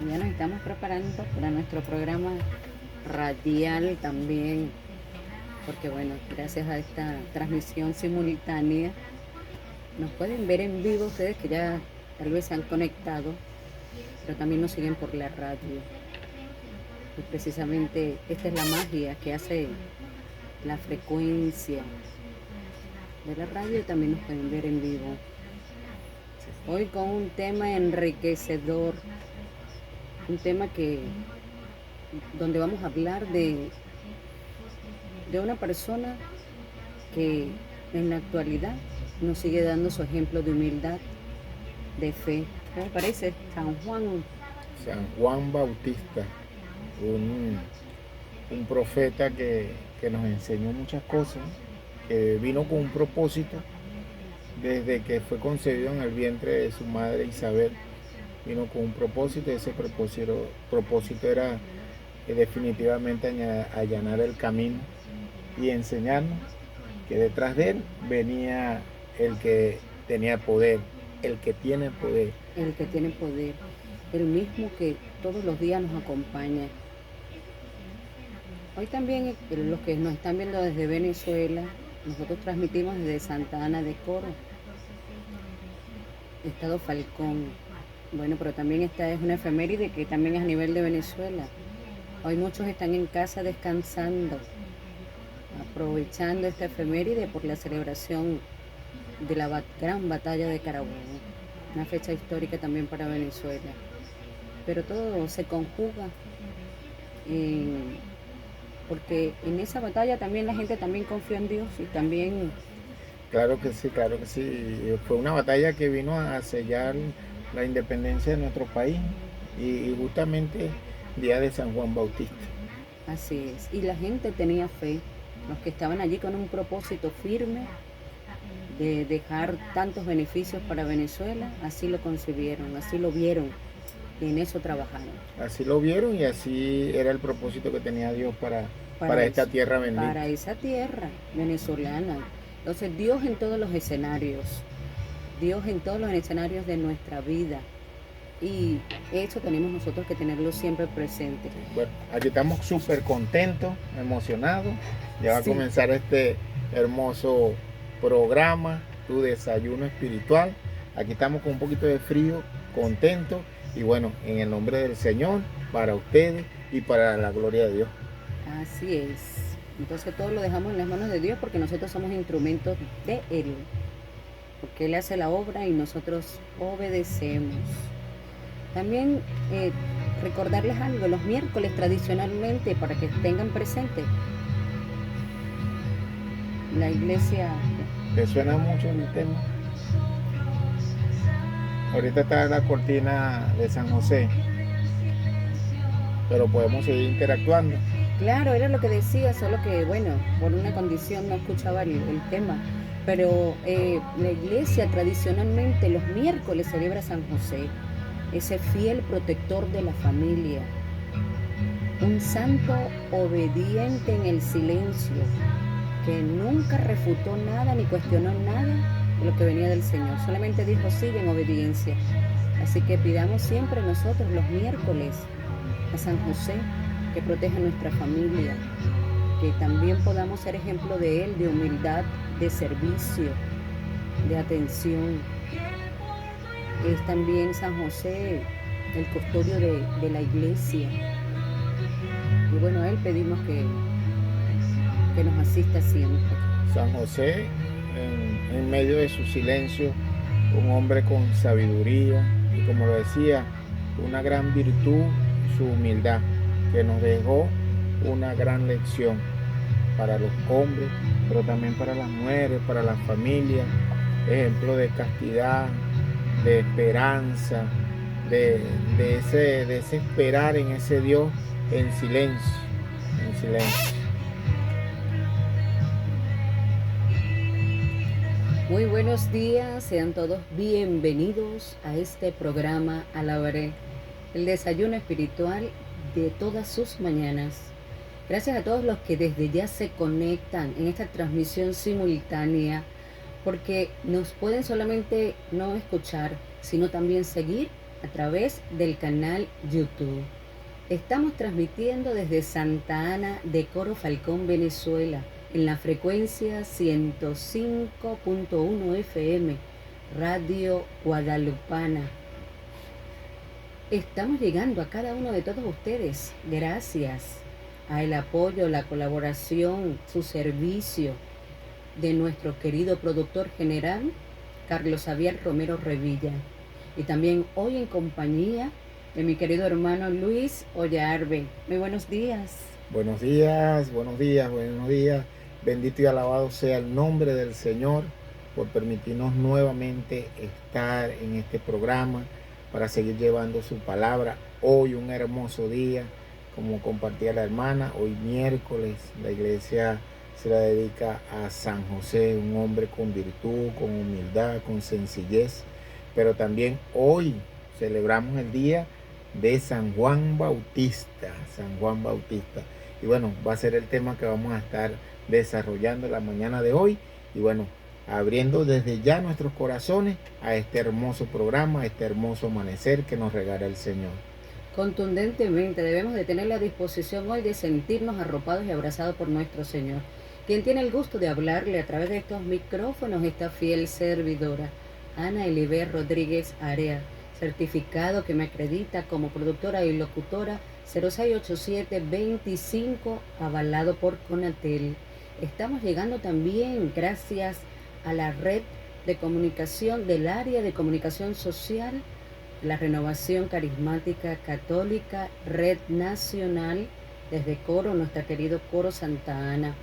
Ya nos estamos preparando para nuestro programa radial también, porque bueno, gracias a esta transmisión simultánea, nos pueden ver en vivo ustedes que ya tal vez se han conectado, pero también nos siguen por la radio. Y precisamente esta es la magia que hace la frecuencia de la radio y también nos pueden ver en vivo. Hoy con un tema enriquecedor, un tema donde vamos a hablar de una persona que en la actualidad nos sigue dando su ejemplo de humildad, de fe. ¿Qué me parece? San Juan. San Juan Bautista, un, un profeta que nos enseñó muchas cosas, que vino con un propósito desde que fue concebido en el vientre de su madre Isabel. Vino con un propósito y ese propósito era definitivamente allanar el camino y enseñarnos que detrás de él venía el que tenía poder, el que tiene poder. El que tiene poder, el mismo que todos los días nos acompaña. Hoy también los que nos están viendo desde Venezuela, nosotros transmitimos desde Santa Ana de Coro, Estado Falcón. Bueno, pero también esta es una efeméride que también es a nivel de Venezuela. Hoy muchos están en casa descansando, aprovechando esta efeméride por la celebración de la gran batalla de Carabobo, una fecha histórica también para Venezuela. Pero todo se conjuga porque en esa batalla también la gente también confió en Dios y también... Claro que sí, claro que sí. Fue una batalla que vino a sellar la independencia de nuestro país y justamente día de San Juan Bautista. Así es. Y la gente tenía fe, los que estaban allí con un propósito firme de dejar tantos beneficios para Venezuela, así lo concibieron, así lo vieron y en eso trabajaron. Así lo vieron y así era el propósito que tenía Dios para esta tierra bendita. Para esa tierra venezolana. Entonces Dios en todos los escenarios, Dios en todos los escenarios de nuestra vida. Y eso tenemos nosotros que tenerlo siempre presente. Bueno, aquí estamos súper contentos, emocionados. Ya va a Sí. comenzar este hermoso programa, tu desayuno espiritual. Aquí estamos con un poquito de frío, contentos. Y bueno, en el nombre del Señor, para ustedes y para la gloria de Dios. Así es. Entonces todo lo dejamos en las manos de Dios porque nosotros somos instrumentos de Él. Porque Él hace la obra y nosotros obedecemos. También recordarles algo, los miércoles tradicionalmente, para que tengan presente, la iglesia... ¿Te suena mucho el tema? Ahorita está la cortina de San José, pero podemos seguir interactuando. Claro, era lo que decía, solo que, bueno, por una condición no escuchaba el tema. Pero la iglesia tradicionalmente los miércoles celebra a San José, ese fiel protector de la familia, un santo obediente en el silencio, que nunca refutó nada ni cuestionó nada de lo que venía del Señor, solamente dijo sigue en obediencia. Así que pidamos siempre nosotros los miércoles a San José que proteja nuestra familia, que también podamos ser ejemplo de Él, de humildad, de servicio, de atención. Es también San José el custodio de la iglesia. Y bueno, a Él pedimos que nos asista siempre. San José, en medio de su silencio, un hombre con sabiduría y como lo decía, una gran virtud, su humildad, que nos dejó una gran lección para los hombres, pero también para las mujeres, para las familias, ejemplo de castidad, de esperanza, de ese esperar en ese Dios en silencio, en silencio. Muy buenos días, sean todos bienvenidos a este programa Alabaré, el desayuno espiritual de todas sus mañanas. Gracias a todos los que desde ya se conectan en esta transmisión simultánea, porque nos pueden solamente no escuchar, sino también seguir a través del canal YouTube. Estamos transmitiendo desde Santa Ana de Coro Falcón, Venezuela, en la frecuencia 105.1 FM, Radio Guadalupana. Estamos llegando a cada uno de todos ustedes gracias al apoyo, la colaboración, su servicio de nuestro querido productor general, Carlos Javier Romero Revilla. Y también hoy en compañía de mi querido hermano Luis Ollarbe. Muy buenos días. Buenos días, buenos días, buenos días. Bendito y alabado sea el nombre del Señor por permitirnos nuevamente estar en este programa para seguir llevando su palabra. Hoy un hermoso día, como compartía la hermana, hoy miércoles la iglesia se la dedica a San José, un hombre con virtud, con humildad, con sencillez. Pero también hoy celebramos el día de San Juan Bautista, San Juan Bautista. Y bueno, va a ser el tema que vamos a estar desarrollando la mañana de hoy. Y bueno, abriendo desde ya nuestros corazones a este hermoso programa, a este hermoso amanecer que nos regala el Señor. Contundentemente debemos de tener la disposición hoy de sentirnos arropados y abrazados por nuestro Señor. Quien tiene el gusto de hablarle a través de estos micrófonos, esta fiel servidora, Ana Eliber Rodríguez Area, certificado que me acredita como productora y locutora 068725, avalado por Conatel. Estamos llegando también gracias a la red de comunicación del área de comunicación social, la Renovación Carismática Católica, Red Nacional, desde Coro, nuestro querido Coro Santa Ana.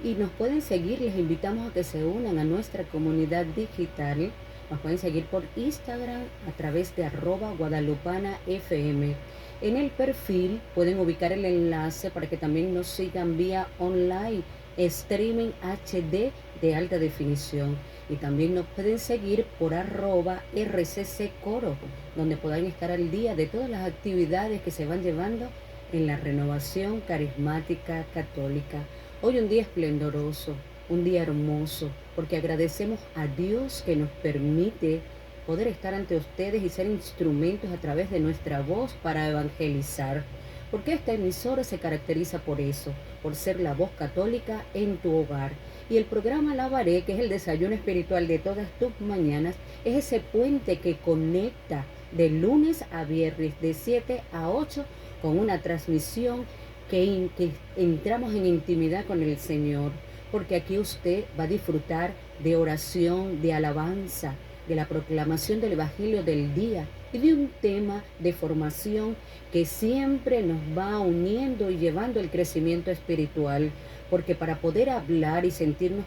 Y nos pueden seguir, les invitamos a que se unan a nuestra comunidad digital. Nos pueden seguir por Instagram a través de @guadalupanafm. En el perfil pueden ubicar el enlace para que también nos sigan vía online, streaming HD de alta definición. Y también nos pueden seguir por @rccCoro, donde podrán estar al día de todas las actividades que se van llevando en la Renovación Carismática Católica. Hoy un día esplendoroso, un día hermoso, porque agradecemos a Dios que nos permite poder estar ante ustedes y ser instrumentos a través de nuestra voz para evangelizar. Porque esta emisora se caracteriza por eso, por ser la voz católica en tu hogar. Y el programa Alabaré, que es el desayuno espiritual de todas tus mañanas, es ese puente que conecta de lunes a viernes de 7 a 8 con una transmisión que entramos en intimidad con el Señor. Porque aquí usted va a disfrutar de oración, de alabanza, de la proclamación del Evangelio del día y de un tema de formación que siempre nos va uniendo y llevando el crecimiento espiritual. Porque para poder hablar y sentirnos,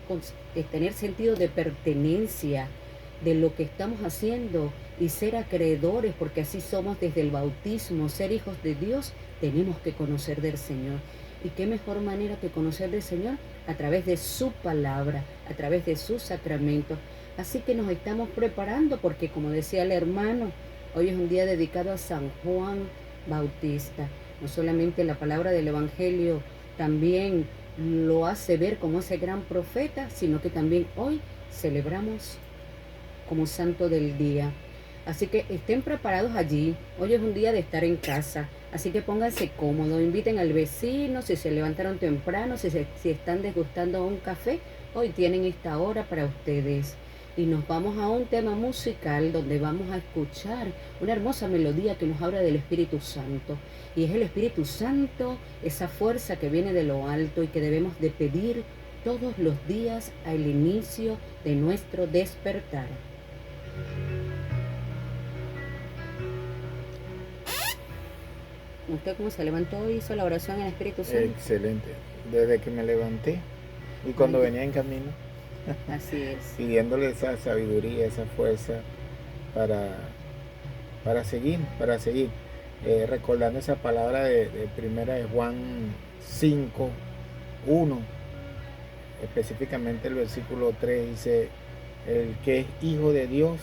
tener sentido de pertenencia de lo que estamos haciendo y ser acreedores, porque así somos desde el bautismo, ser hijos de Dios, tenemos que conocer del Señor. ¿Y qué mejor manera que conocer del Señor? A través de su palabra, a través de sus sacramentos. Así que nos estamos preparando porque, como decía el hermano, hoy es un día dedicado a San Juan Bautista. No solamente la palabra del Evangelio también lo hace ver como ese gran profeta, sino que también hoy celebramos como santo del día. Así que estén preparados allí. Hoy es un día de estar en casa. Así que pónganse cómodos, inviten al vecino, si se levantaron temprano, si están degustando un café, hoy tienen esta hora para ustedes. Y nos vamos a un tema musical donde vamos a escuchar una hermosa melodía que nos habla del Espíritu Santo. Y es el Espíritu Santo, esa fuerza que viene de lo alto y que debemos de pedir todos los días al inicio de nuestro despertar. ¿Usted cómo se levantó y hizo la oración en el Espíritu Santo? Excelente. Desde que me levanté y cuando venía en camino. Así es. Pidiéndole esa sabiduría, esa fuerza para seguir. Recordando esa palabra de primera de Juan 5:1, específicamente el versículo 3 dice: el que es hijo de Dios,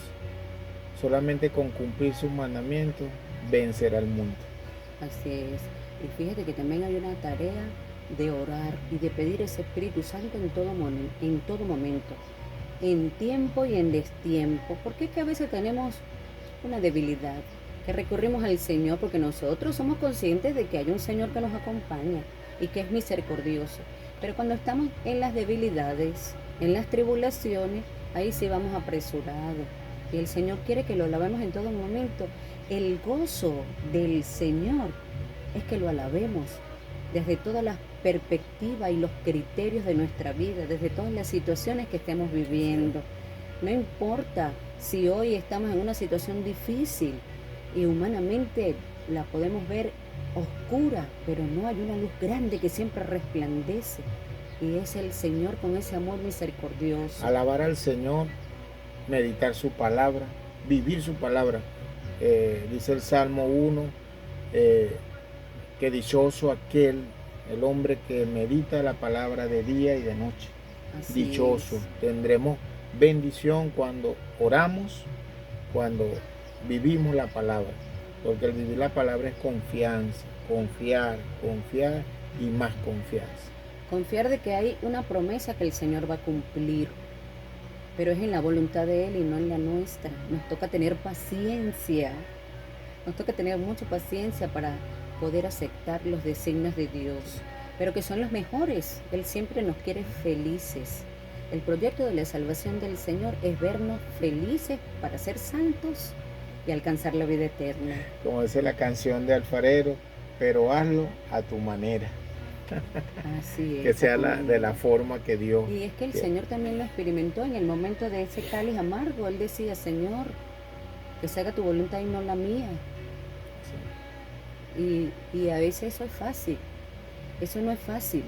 solamente con cumplir sus mandamientos, vencerá al mundo. Así es. Y fíjate que también hay una tarea de orar y de pedir ese Espíritu Santo en todo momento, en tiempo y en destiempo, porque es que a veces tenemos una debilidad, que recurrimos al Señor porque nosotros somos conscientes de que hay un Señor que nos acompaña y que es misericordioso. Pero cuando estamos en las debilidades, en las tribulaciones, ahí sí vamos apresurados. Y el Señor quiere que lo alabemos en todo momento. El gozo del Señor es que lo alabemos desde todas las perspectivas y los criterios de nuestra vida, desde todas las situaciones que estemos viviendo. No importa si hoy estamos en una situación difícil y humanamente la podemos ver oscura, pero no hay una luz grande que siempre resplandece. Y es el Señor con ese amor misericordioso. Alabar al Señor, meditar su palabra, vivir su palabra. Dice el Salmo 1, que dichoso aquel, el hombre que medita la palabra de día y de noche. Así Dichoso. es. Tendremos bendición cuando oramos, cuando vivimos la palabra. Porque el vivir la palabra es confianza, confiar y más confianza. Confiar de que hay una promesa que el Señor va a cumplir, pero es en la voluntad de Él y no en la nuestra. Nos toca tener paciencia, nos toca tener mucha paciencia para poder aceptar los designios de Dios, pero que son los mejores. Él siempre nos quiere felices. El proyecto de la salvación del Señor es vernos felices para ser santos y alcanzar la vida eterna. Como dice la canción de Alfarero, pero hazlo a tu manera. Así es. Que sea de la forma que Dios. Y es que el Señor también lo experimentó en el momento de ese cáliz amargo. Él decía, Señor, que se haga tu voluntad y no la mía. Sí. Y a veces eso es fácil. Eso no es fácil.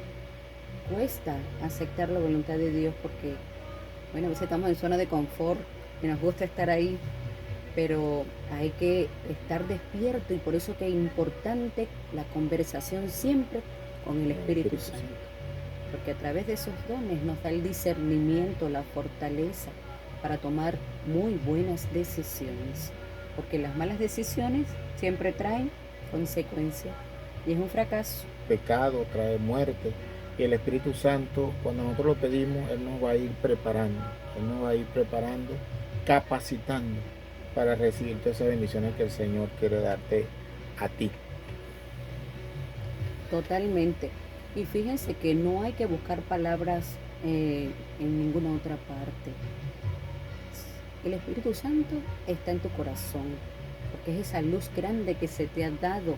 Cuesta aceptar la voluntad de Dios porque, bueno, a veces estamos en zona de confort y nos gusta estar ahí, pero hay que estar despierto y por eso que es importante la conversación siempre con el Espíritu Santo, porque a través de esos dones nos da el discernimiento, la fortaleza para tomar muy buenas decisiones, porque las malas decisiones siempre traen consecuencias y es un fracaso. Pecado trae muerte y el Espíritu Santo, cuando nosotros lo pedimos, Él nos va a ir preparando, capacitando para recibir todas esas bendiciones que el Señor quiere darte a ti. Totalmente. Y fíjense que no hay que buscar palabras en ninguna otra parte. El Espíritu Santo está en tu corazón, porque es esa luz grande que se te ha dado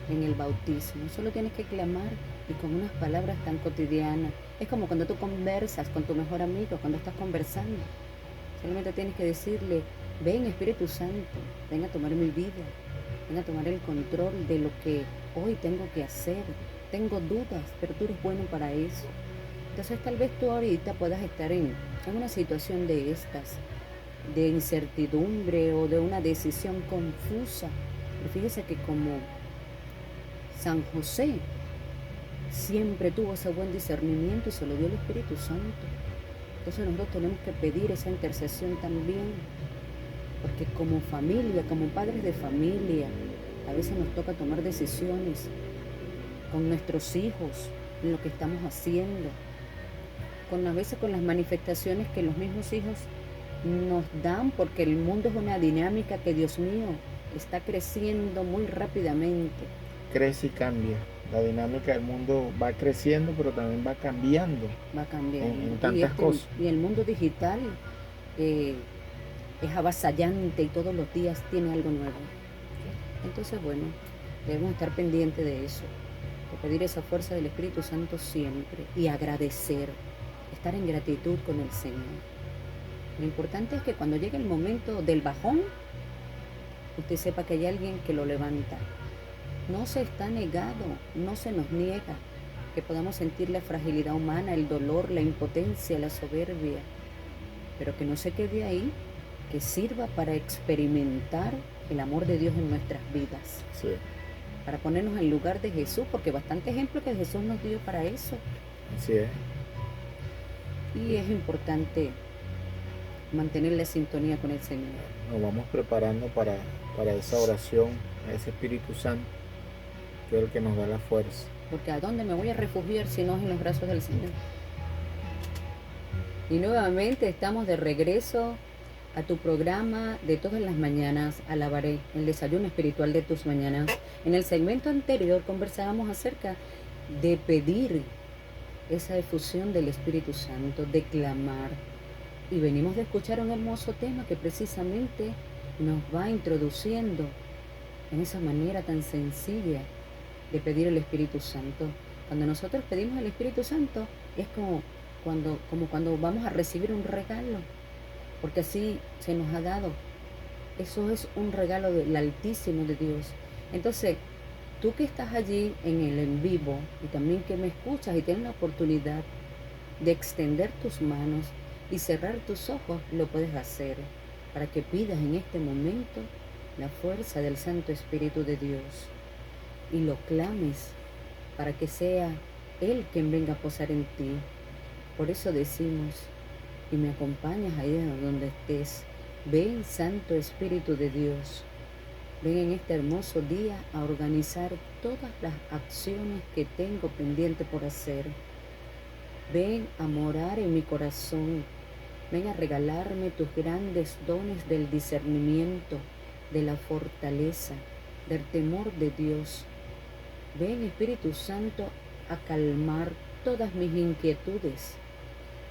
en el bautismo. Solo tienes que clamar y con unas palabras tan cotidianas. Es como cuando tú conversas con tu mejor amigo, cuando estás conversando. Solamente tienes que decirle, ven Espíritu Santo, ven a tomar mi vida, ven a tomar el control de lo que hoy tengo que hacer. Tengo dudas, pero tú eres bueno para eso. Entonces tal vez tú ahorita puedas estar en una situación de estas, de incertidumbre o de una decisión confusa. Pero fíjese que como San José siempre tuvo ese buen discernimiento y se lo dio el Espíritu Santo. Entonces nosotros tenemos que pedir esa intercesión también, porque como familia, como padres de familia, a veces nos toca tomar decisiones con nuestros hijos, en lo que estamos haciendo, a veces con las manifestaciones que los mismos hijos nos dan, porque el mundo es una dinámica que, Dios mío, está creciendo muy rápidamente. Crece y cambia. La dinámica del mundo va creciendo, pero también va cambiando. Va cambiando. En tantas cosas. Y el mundo digital es avasallante y todos los días tiene algo nuevo. Entonces, bueno, debemos estar pendientes de eso, de pedir esa fuerza del Espíritu Santo siempre y agradecer, estar en gratitud con el Señor. Lo importante es que cuando llegue el momento del bajón, usted sepa que hay alguien que lo levanta. No se está negado, no se nos niega que podamos sentir la fragilidad humana, el dolor, la impotencia, la soberbia, pero que no se quede ahí, que sirva para experimentar el amor de Dios en nuestras vidas. Sí. Para ponernos en lugar de Jesús, porque bastante ejemplo que Jesús nos dio para eso. Así es. Y es importante mantener la sintonía con el Señor. Nos vamos preparando para esa oración, a ese Espíritu Santo, que es el que nos da la fuerza. Porque ¿a dónde me voy a refugiar si no es en los brazos del Señor? Y nuevamente estamos de regreso a tu programa de todas las mañanas, Alabaré, el desayuno espiritual de tus mañanas. En el segmento anterior conversábamos acerca de pedir esa efusión del Espíritu Santo, de clamar. Y venimos de escuchar un hermoso tema que precisamente nos va introduciendo en esa manera tan sencilla de pedir el Espíritu Santo. Cuando nosotros pedimos el Espíritu Santo es como cuando vamos a recibir un regalo, porque así se nos ha dado. Eso es un regalo del Altísimo de Dios. Entonces, tú que estás allí en el en vivo y también que me escuchas y tienes la oportunidad de extender tus manos y cerrar tus ojos, lo puedes hacer para que pidas en este momento la fuerza del Santo Espíritu de Dios y lo clames para que sea Él quien venga a posar en ti. Por eso decimos, y me acompañas ahí donde estés, ven Santo Espíritu de Dios, ven en este hermoso día a organizar todas las acciones que tengo pendiente por hacer. Ven a morar en mi corazón, ven a regalarme tus grandes dones del discernimiento, de la fortaleza, del temor de Dios. Ven, Espíritu Santo, a calmar todas mis inquietudes,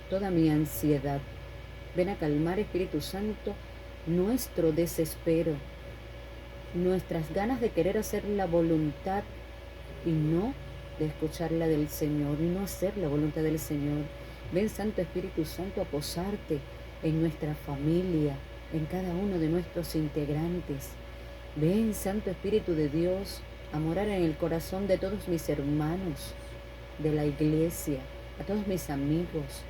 toda mi ansiedad. Ven a calmar, Espíritu Santo, nuestro desespero, nuestras ganas de querer hacer la voluntad y no de escuchar la del Señor, y no hacer la voluntad del Señor. Ven, Santo Espíritu Santo, a posarte en nuestra familia, en cada uno de nuestros integrantes. Ven, Santo Espíritu de Dios, a morar en el corazón de todos mis hermanos de la iglesia, a todos mis amigos,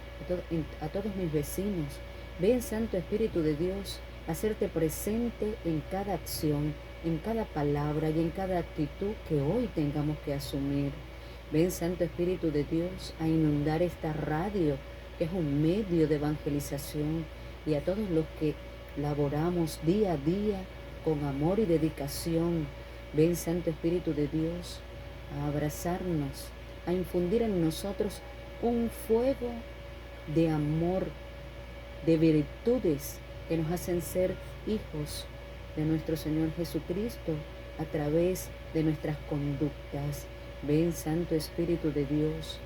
a todos mis vecinos. Ven, Santo Espíritu de Dios, a hacerte presente en cada acción, en cada palabra y en cada actitud que hoy tengamos que asumir. Ven, Santo Espíritu de Dios, a inundar esta radio, que es un medio de evangelización, y a todos los que laboramos día a día con amor y dedicación. Ven, Santo Espíritu de Dios, a abrazarnos, a infundir en nosotros un fuego de amor, de virtudes que nos hacen ser hijos de nuestro Señor Jesucristo a través de nuestras conductas. Ven, Santo Espíritu de Dios,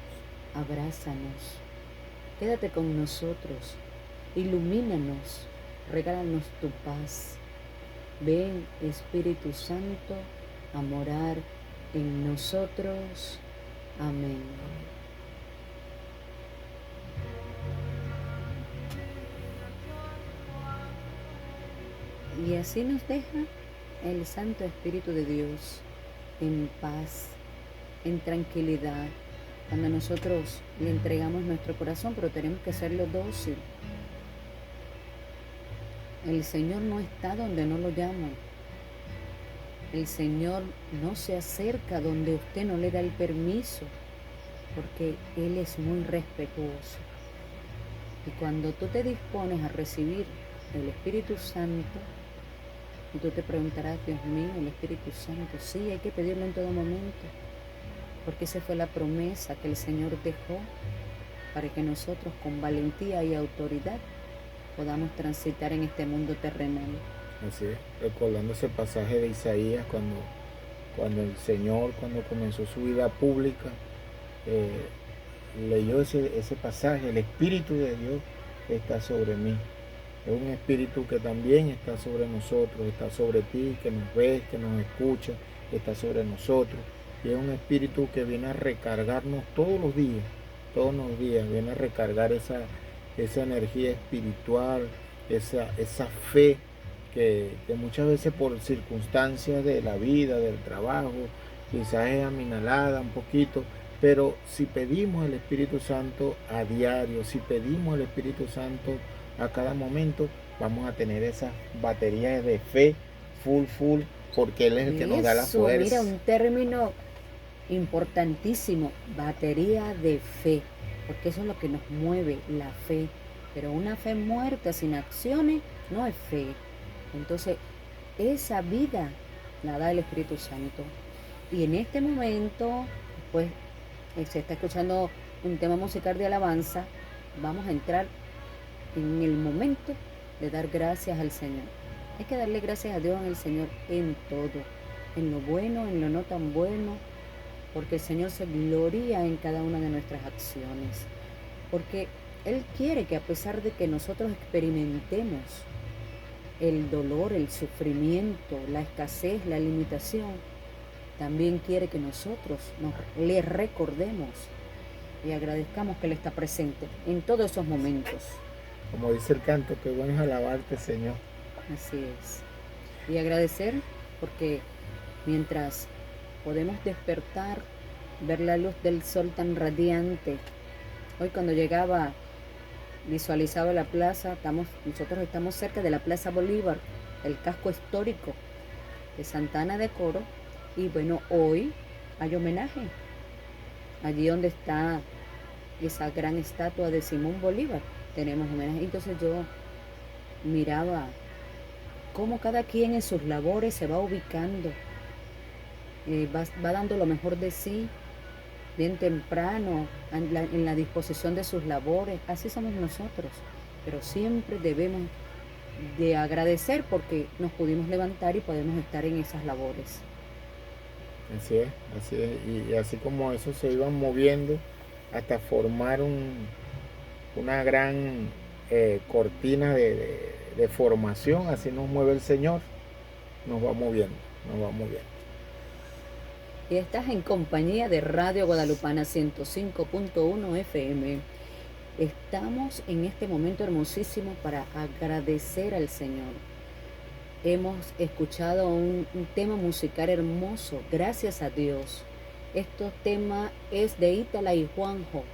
abrázanos, quédate con nosotros, ilumínanos, regálanos tu paz. Ven, Espíritu Santo, a morar en nosotros. Amén. Y así nos deja el Santo Espíritu de Dios en paz, en tranquilidad, cuando nosotros le entregamos nuestro corazón, pero tenemos que hacerlo dócil. El Señor no está donde no lo llaman. El Señor no se acerca donde usted no le da el permiso, porque Él es muy respetuoso. Y cuando tú te dispones a recibir el Espíritu Santo, y tú te preguntarás, Dios mío, el Espíritu Santo, sí, hay que pedirlo en todo momento, porque esa fue la promesa que el Señor dejó para que nosotros con valentía y autoridad podamos transitar en este mundo terrenal. Así es, recordando ese pasaje de Isaías cuando el Señor, cuando comenzó su vida pública, leyó ese pasaje, el Espíritu de Dios está sobre mí. Es un espíritu que también está sobre nosotros, está sobre ti, que nos ves, que nos escucha, está sobre nosotros. Y es un espíritu que viene a recargarnos todos los días, viene a recargar esa energía espiritual, esa fe que muchas veces por circunstancias de la vida, del trabajo, quizás es aminalada un poquito, pero si pedimos el Espíritu Santo a diario, si pedimos el Espíritu Santo a cada momento, vamos a tener esas baterías de fe full, porque Él es el que nos da la fuerza. Mira, un término importantísimo, batería de fe, porque eso es lo que nos mueve, la fe. Pero una fe muerta sin acciones no es fe. Entonces, esa vida la da el Espíritu Santo. Y en este momento, pues, se está escuchando un tema musical de alabanza. Vamos a entrar en el momento de dar gracias al Señor. Hay que darle gracias a Dios en el Señor en todo, en lo bueno, en lo no tan bueno, porque el Señor se gloria en cada una de nuestras acciones, porque Él quiere que a pesar de que nosotros experimentemos el dolor, el sufrimiento, la escasez, la limitación, también quiere que nosotros le recordemos y agradezcamos que Él está presente en todos esos momentos. Como dice el canto, qué bueno es alabarte, Señor. Así es. Y agradecer porque mientras podemos despertar, ver la luz del sol tan radiante. Hoy cuando llegaba, visualizaba la plaza, nosotros estamos cerca de la Plaza Bolívar, el casco histórico de Santa Ana de Coro. Y bueno, hoy hay homenaje, allí donde está esa gran estatua de Simón Bolívar, tenemos homenaje. Entonces yo miraba cómo cada quien en sus labores se va ubicando, va dando lo mejor de sí, bien temprano, en la disposición de sus labores. Así somos nosotros, pero siempre debemos de agradecer porque nos pudimos levantar y podemos estar en esas labores. Así es, así es. Y así como eso se iban moviendo hasta formar una gran cortina de formación, así nos mueve el Señor, nos va moviendo, nos va moviendo. Y estás en compañía de Radio Guadalupana 105.1 FM. Estamos en este momento hermosísimo para agradecer al Señor. Hemos escuchado un tema musical hermoso, gracias a Dios. Este tema es de Ítala y Juanjo.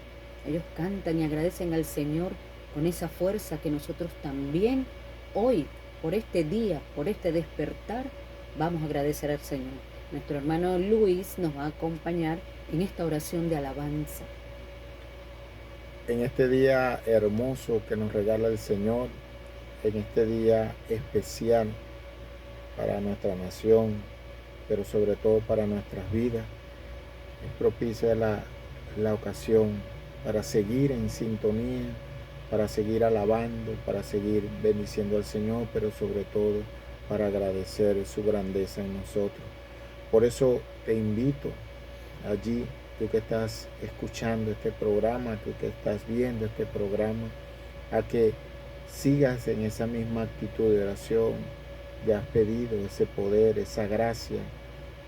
Ellos cantan y agradecen al Señor con esa fuerza que nosotros también hoy, por este día, por este despertar, vamos a agradecer al Señor. Nuestro hermano Luis nos va a acompañar en esta oración de alabanza. En este día hermoso que nos regala el Señor, en este día especial para nuestra nación, pero sobre todo para nuestras vidas, es propicia la ocasión para seguir en sintonía, para seguir alabando, para seguir bendiciendo al Señor, pero sobre todo para agradecer su grandeza en nosotros. Por eso te invito allí, tú que estás escuchando este programa, tú que estás viendo este programa, a que sigas en esa misma actitud de oración. Ya has pedido ese poder, esa gracia,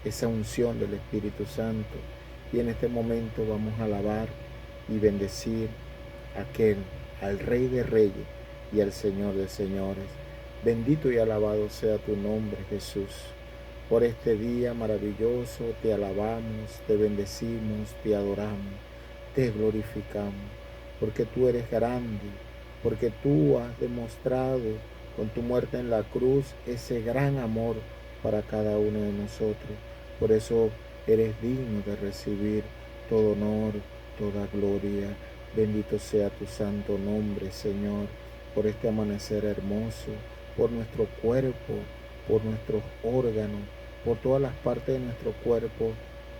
esa unción del Espíritu Santo. Y en este momento vamos a alabar y bendecir al Rey de Reyes y al Señor de Señores. Bendito y alabado sea tu nombre, Jesús. Por este día maravilloso te alabamos, te bendecimos, te adoramos, te glorificamos, porque tú eres grande, porque tú has demostrado con tu muerte en la cruz ese gran amor para cada uno de nosotros. Por eso eres digno de recibir todo honor, toda gloria. Bendito sea tu santo nombre, Señor, por este amanecer hermoso, por nuestro cuerpo, por nuestros órganos, por todas las partes de nuestro cuerpo.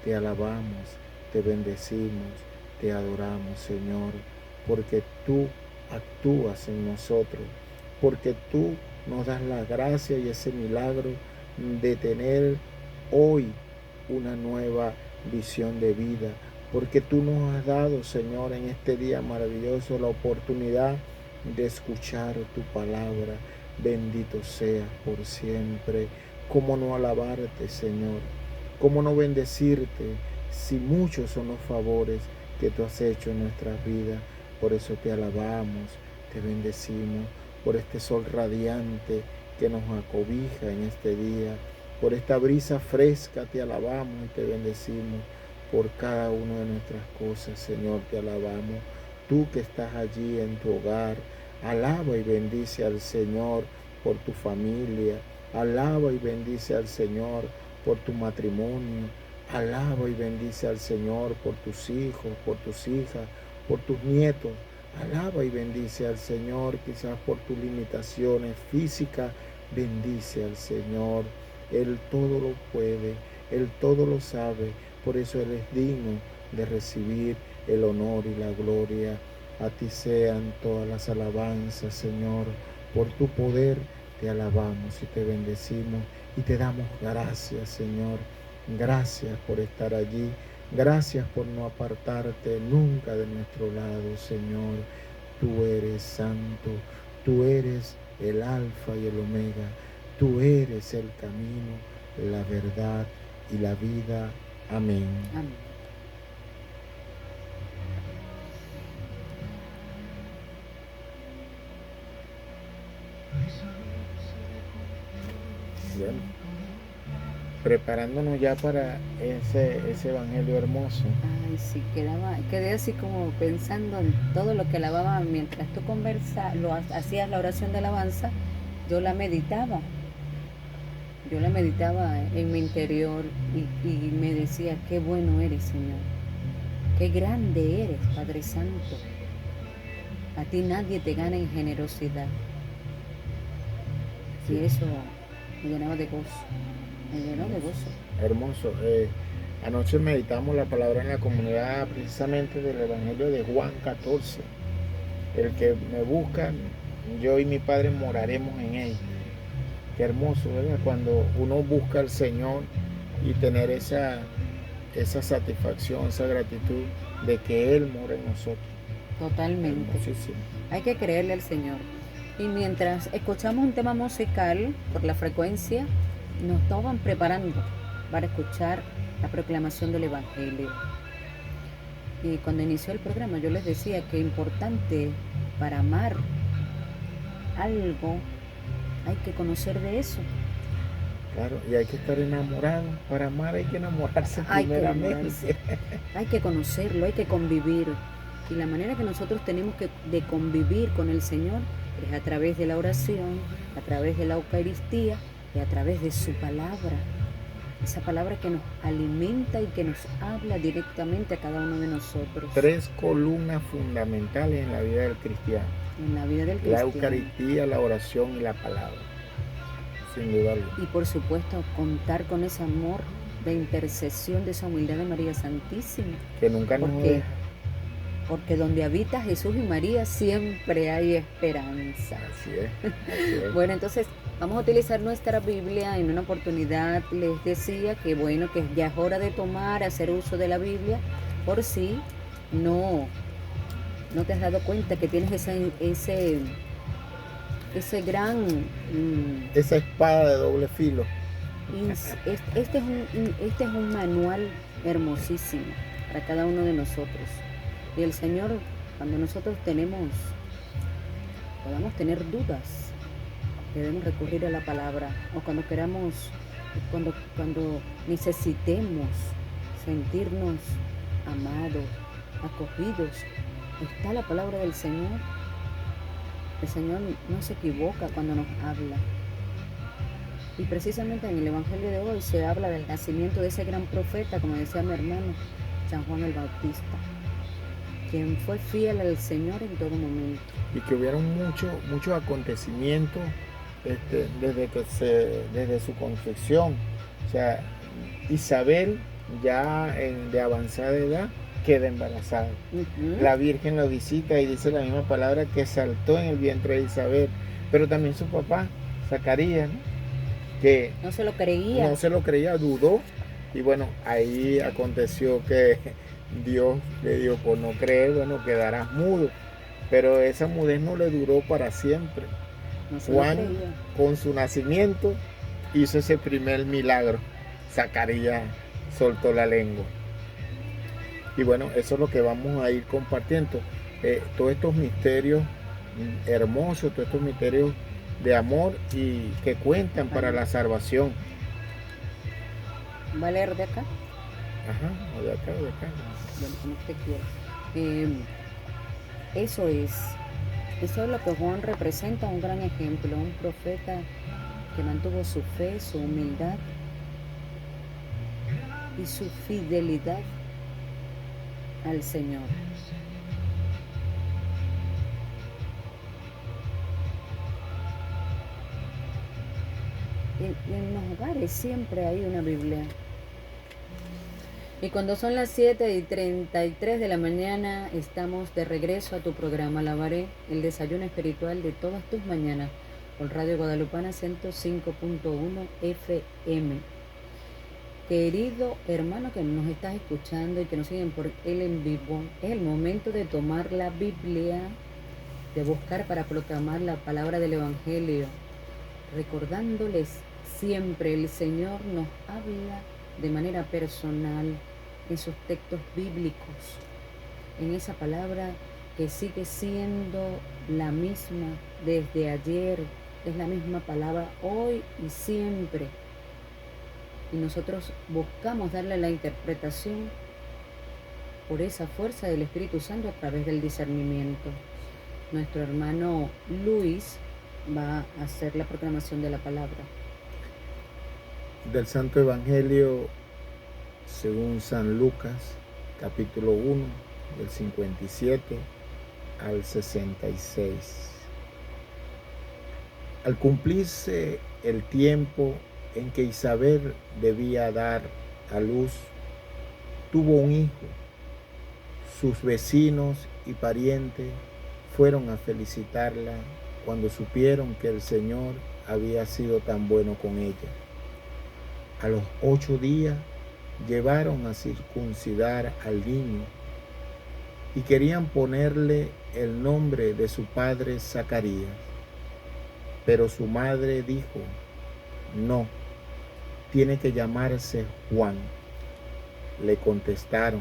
Te alabamos, te bendecimos, te adoramos, Señor, porque tú actúas en nosotros, porque tú nos das la gracia y ese milagro de tener hoy una nueva visión de vida, porque tú nos has dado, Señor, en este día maravilloso la oportunidad de escuchar tu palabra. Bendito seas por siempre. ¿Cómo no alabarte, Señor? ¿Cómo no bendecirte si muchos son los favores que tú has hecho en nuestras vidas? Por eso te alabamos, te bendecimos, por este sol radiante que nos acobija en este día, por esta brisa fresca te alabamos y te bendecimos, por cada una de nuestras cosas, Señor, te alabamos. Tú que estás allí en tu hogar, alaba y bendice al Señor por tu familia, alaba y bendice al Señor por tu matrimonio, alaba y bendice al Señor por tus hijos, por tus hijas, por tus nietos. Alaba y bendice al Señor, quizás por tus limitaciones físicas. Bendice al Señor. Él todo lo puede, Él todo lo sabe. Por eso Él es digno de recibir el honor y la gloria. A ti sean todas las alabanzas, Señor, Por tu poder te alabamos y te bendecimos y te damos gracias, Señor. Gracias por estar allí. Gracias por no apartarte nunca de nuestro lado, Señor. Tú eres santo. Tú eres el alfa y el omega. Tú eres el camino, la verdad y la vida. Amén. Amén. Bueno, preparándonos ya para ese evangelio hermoso. Ay, sí, quedé así como pensando en todo lo que alababa mientras tú hacías la oración de alabanza, yo la meditaba. Yo la meditaba en mi interior y me decía, qué bueno eres, Señor. Qué grande eres, Padre Santo. A ti nadie te gana en generosidad. Sí. Y eso me llenaba de gozo. Me llenó de gozo. Hermoso. Anoche meditamos la palabra en la comunidad precisamente del Evangelio de Juan 14. El que me busca, yo y mi Padre moraremos en él. Qué hermoso, ¿verdad? Cuando uno busca al Señor y tener esa satisfacción, esa gratitud de que Él mora en nosotros. Totalmente. Hermosísimo. Hay que creerle al Señor. Y mientras escuchamos un tema musical por la frecuencia, nos estaban preparando para escuchar la proclamación del Evangelio. Y cuando inició el programa yo les decía que importante para amar algo hay que conocer de eso. Claro, y hay que estar enamorado. Para amar hay que enamorarse primeramente. Hay que conocerlo, hay que convivir. Y la manera que nosotros tenemos de convivir con el Señor es a través de la oración, a través de la Eucaristía y a través de su palabra. Esa palabra que nos alimenta y que nos habla directamente a cada uno de nosotros. 3 columnas fundamentales en la vida del cristiano. En la vida del cristiano. La Eucaristía, la oración y la palabra. Sin duda alguna. Y por supuesto contar con ese amor de intercesión, de esa humildad de María Santísima. Que nunca nos deja. Porque donde habita Jesús y María siempre hay esperanza. Así es. Bueno, entonces vamos a utilizar nuestra Biblia. En una oportunidad les decía que bueno, que ya es hora de hacer uso de la Biblia, por si no te has dado cuenta que tienes ese gran... esa espada de doble filo. Este es un manual hermosísimo para cada uno de nosotros. Y el Señor, cuando nosotros podamos tener dudas, debemos recurrir a la palabra. O cuando cuando necesitemos sentirnos amados, acogidos, está la palabra del Señor. El Señor no se equivoca cuando nos habla. Y precisamente en el Evangelio de hoy se habla del nacimiento de ese gran profeta, como decía mi hermano, San Juan el Bautista, quien fue fiel al Señor en todo momento. Y que hubieron muchos acontecimientos desde su concepción. O sea, Isabel, ya de avanzada edad, queda embarazada. La Virgen lo visita y dice la misma palabra, que saltó en el vientre de Isabel. Pero también su papá, Zacarías, ¿no? Que no se lo creía, dudó. Y bueno, ahí aconteció que Dios le dijo, por no creer, bueno, quedarás mudo. Pero esa mudez no le duró para siempre. Juan, con su nacimiento, hizo ese primer milagro. Zacarías soltó la lengua. Y bueno, eso es lo que vamos a ir compartiendo. Todos estos misterios hermosos, todos estos misterios de amor y que cuentan para la salvación. ¿Va a leer de acá? Ajá, o de acá, o de acá. Bueno, como usted quiera. Eso es lo que Juan representa, un gran ejemplo, un profeta que mantuvo su fe, su humildad y su fidelidad al Señor. En los hogares siempre hay una Biblia. Y cuando son las 7:33 de la mañana, estamos de regreso a tu programa Alabaré, el desayuno espiritual de todas tus mañanas, por Radio Guadalupana 105.1 FM. Querido hermano que nos estás escuchando y que nos siguen por el en vivo, es el momento de tomar la Biblia, de buscar para proclamar la palabra del Evangelio, recordándoles siempre el Señor nos habla de manera personal en sus textos bíblicos, en esa palabra que sigue siendo la misma desde ayer, es la misma palabra hoy y siempre. Y nosotros buscamos darle la interpretación por esa fuerza del Espíritu Santo a través del discernimiento. Nuestro hermano Luis va a hacer la proclamación de la palabra. Del Santo Evangelio según San Lucas, capítulo 1, del 57 al 66. Al cumplirse el tiempo en que Isabel debía dar a luz, tuvo un hijo. Sus vecinos y parientes fueron a felicitarla cuando supieron que el Señor había sido tan bueno con ella. A los 8 días llevaron a circuncidar al niño y querían ponerle el nombre de su padre Zacarías. Pero su madre dijo, no, tiene que llamarse Juan. Le contestaron,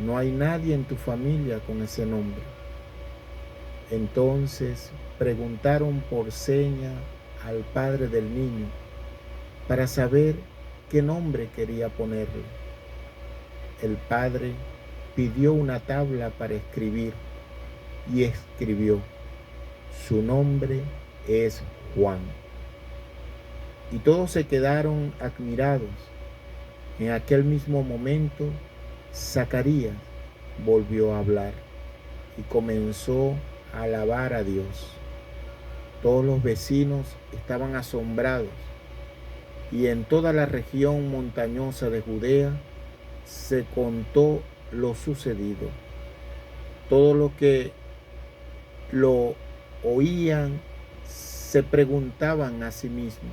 no hay nadie en tu familia con ese nombre. Entonces preguntaron por seña al padre del niño para saber qué nombre quería ponerle. El padre pidió una tabla para escribir y escribió, su nombre es Juan. Y todos se quedaron admirados. En aquel mismo momento, Zacarías volvió a hablar y comenzó a alabar a Dios. Todos los vecinos estaban asombrados y en toda la región montañosa de Judea se contó lo sucedido. Todos los que lo oían se preguntaban a sí mismos,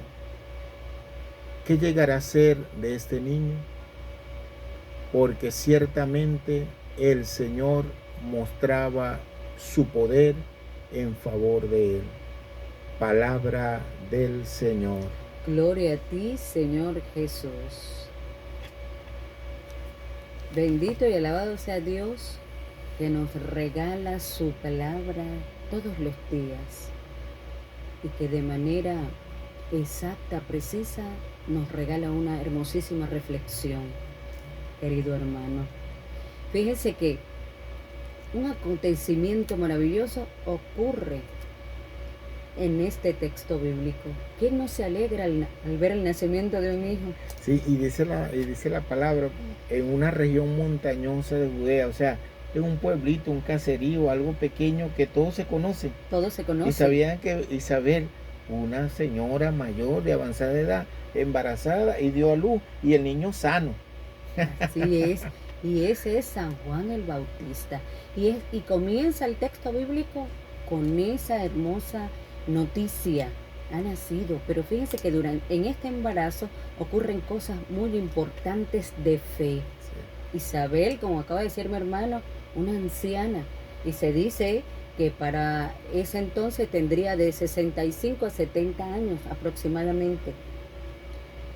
¿qué llegará a ser de este niño? Porque ciertamente el Señor mostraba su poder en favor de él. Palabra del Señor. Gloria a ti, Señor Jesús. Bendito y alabado sea Dios que nos regala su palabra todos los días y que de manera exacta, precisa, nos regala una hermosísima reflexión, querido hermano. Fíjese que un acontecimiento maravilloso ocurre en este texto bíblico. ¿Quién no se alegra al ver el nacimiento de un hijo? Sí, y dice la palabra, en una región montañosa de Judea, o sea, en un pueblito, un caserío, algo pequeño que todos se conocen. Todos se conocen. Y sabían que Isabel, una señora mayor de avanzada edad, embarazada y dio a luz, y el niño sano. Así es. Y ese es San Juan el Bautista. Y comienza el texto bíblico con esa hermosa noticia. Ha nacido. Pero fíjense que en este embarazo ocurren cosas muy importantes de fe. Sí. Isabel, como acaba de decir mi hermano, una anciana. Y se dice que para ese entonces tendría de 65 a 70 años aproximadamente.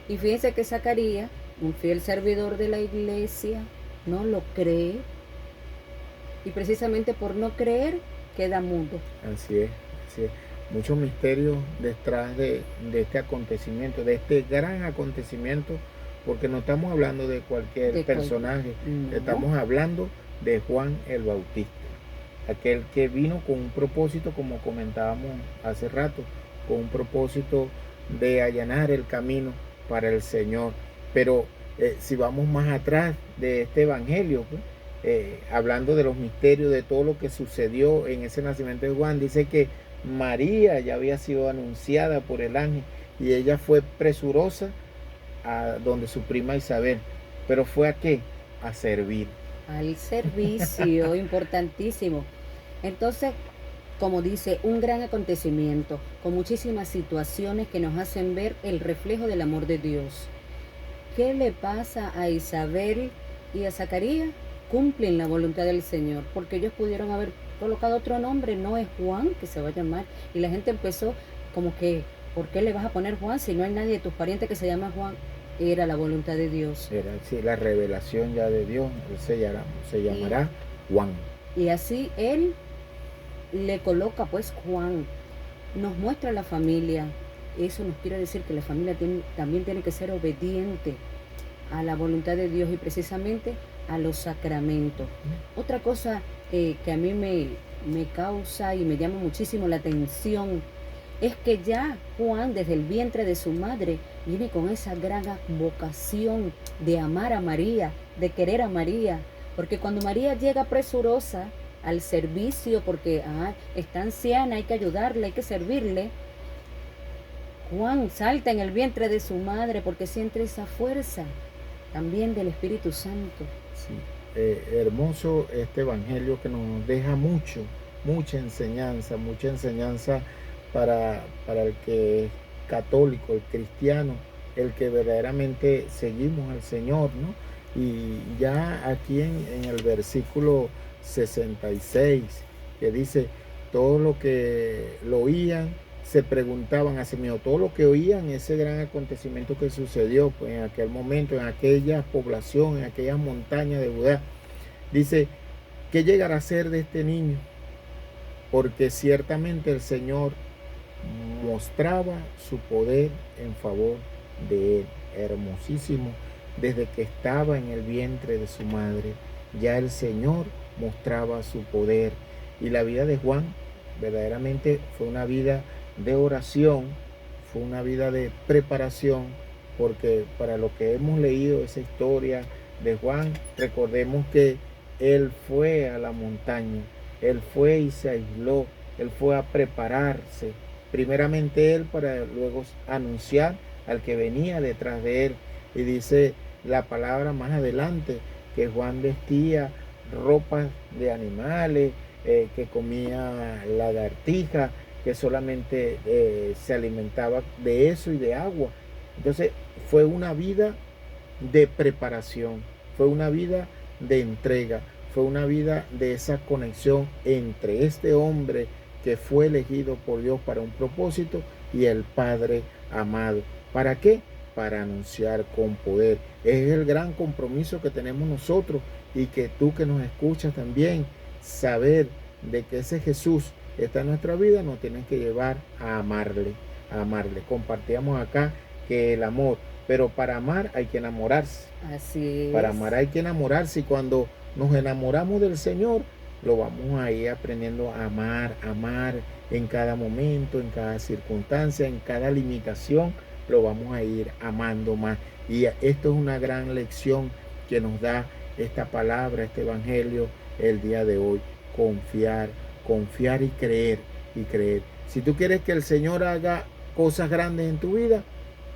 Y fíjense que Zacarías, un fiel servidor de la iglesia, no lo cree, y precisamente por no creer queda mudo. Así es. Muchos misterios detrás de este acontecimiento, de este gran acontecimiento, porque no estamos hablando de cualquier personaje, no. Estamos hablando de Juan el Bautista, aquel que vino con un propósito, como comentábamos hace rato, con un propósito de allanar el camino para el Señor. Pero si vamos más atrás de este evangelio, pues, hablando de los misterios, de todo lo que sucedió en ese nacimiento de Juan, dice que María ya había sido anunciada por el ángel y ella fue presurosa a donde su prima Isabel. pero ¿fue a qué? A servir. Al servicio, importantísimo. Entonces, como dice, un gran acontecimiento, con muchísimas situaciones que nos hacen ver el reflejo del amor de Dios. ¿Qué le pasa a Isabel y a Zacarías? Cumplen la voluntad del Señor, porque ellos pudieron haber colocado otro nombre, no es Juan que se va a llamar. Y la gente empezó como que, ¿por qué le vas a poner Juan si no hay nadie de tus parientes que se llama Juan? Era la voluntad de Dios. Era sí, la revelación ya de Dios, él se llamará Juan. Y así él le coloca pues Juan, nos muestra la familia. Eso nos quiere decir que la familia también tiene que ser obediente a la voluntad de Dios y precisamente a los sacramentos. Otra cosa que a mí me causa y me llama muchísimo la atención es que ya Juan desde el vientre de su madre viene con esa gran vocación de amar a María, de querer a María, porque cuando María llega presurosa al servicio, porque está anciana, hay que ayudarle, hay que servirle, Juan salta en el vientre de su madre porque siente esa fuerza también del Espíritu Santo. Sí, hermoso este evangelio que nos deja mucha enseñanza para el que es católico, el cristiano, el que verdaderamente seguimos al Señor, ¿no? Y ya aquí en el versículo 66, que dice, todo lo que lo oían, se preguntaban a sí mismos, todo lo que oían, ese gran acontecimiento que sucedió pues, en aquel momento, en aquella población, en aquellas montañas de Judá, dice, ¿qué llegará a ser de este niño? Porque ciertamente el Señor mostraba su poder en favor de él. Hermosísimo, desde que estaba en el vientre de su madre, ya el Señor mostraba su poder. Y la vida de Juan verdaderamente fue una vida de oración, fue una vida de preparación, porque para lo que hemos leído esa historia de Juan, recordemos que él fue a la montaña, él fue y se aisló, él fue a prepararse, primeramente él para luego anunciar al que venía detrás de él. Y dice la palabra más adelante que Juan vestía ropas de animales, que comía lagartija, que solamente se alimentaba de eso y de agua. Entonces fue una vida de preparación, fue una vida de entrega, fue una vida de esa conexión entre este hombre que fue elegido por Dios para un propósito y el Padre amado. ¿Para qué? Para anunciar con poder. Es el gran compromiso que tenemos nosotros y que tú que nos escuchas también, saber de que ese Jesús está en nuestra vida, nos tienes que llevar a amarle, a amarle. Compartíamos acá que el amor, pero para amar hay que enamorarse. Así es. Para amar hay que enamorarse y cuando nos enamoramos del Señor, lo vamos a ir aprendiendo a amar, amar en cada momento, en cada circunstancia, en cada limitación, lo vamos a ir amando más. Y esto es una gran lección que nos da esta palabra, este evangelio, el día de hoy. Confiar, confiar y creer, y creer. Si tú quieres que el Señor haga cosas grandes en tu vida,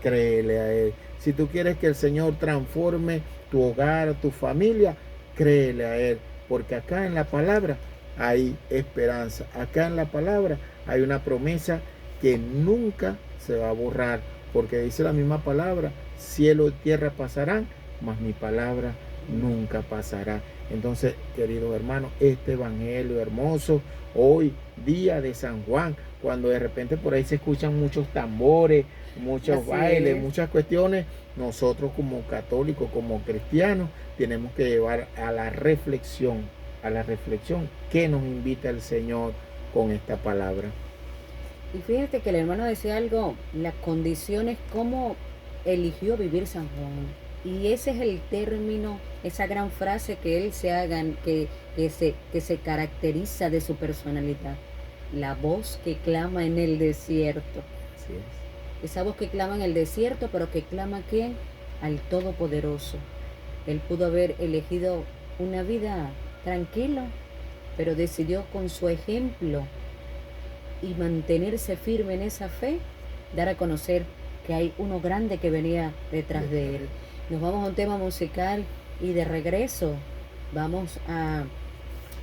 créele a Él. Si tú quieres que el Señor transforme tu hogar, tu familia, créele a Él. Porque acá en la palabra hay esperanza. Acá en la palabra hay una promesa que nunca se va a borrar. Porque dice la misma palabra, cielo y tierra pasarán, mas mi palabra nunca pasará. Entonces, queridos hermanos, este evangelio hermoso, hoy día de San Juan, cuando de repente por ahí se escuchan muchos tambores, muchos bailes, muchas cuestiones, nosotros como católicos, como cristianos, tenemos que llevar a la reflexión que nos invita el Señor con esta palabra. Y fíjate que el hermano decía algo, las condiciones, cómo eligió vivir San Juan. Y ese es el término, esa gran frase que él se haga, que se caracteriza de su personalidad. La voz que clama en el desierto. Así es. Esa voz que clama en el desierto, pero que clama ¿a quién? Al Todopoderoso. Él pudo haber elegido una vida tranquila, pero decidió con su ejemplo y mantenerse firme en esa fe, dar a conocer que hay uno grande que venía detrás de él. Nos vamos a un tema musical y de regreso vamos a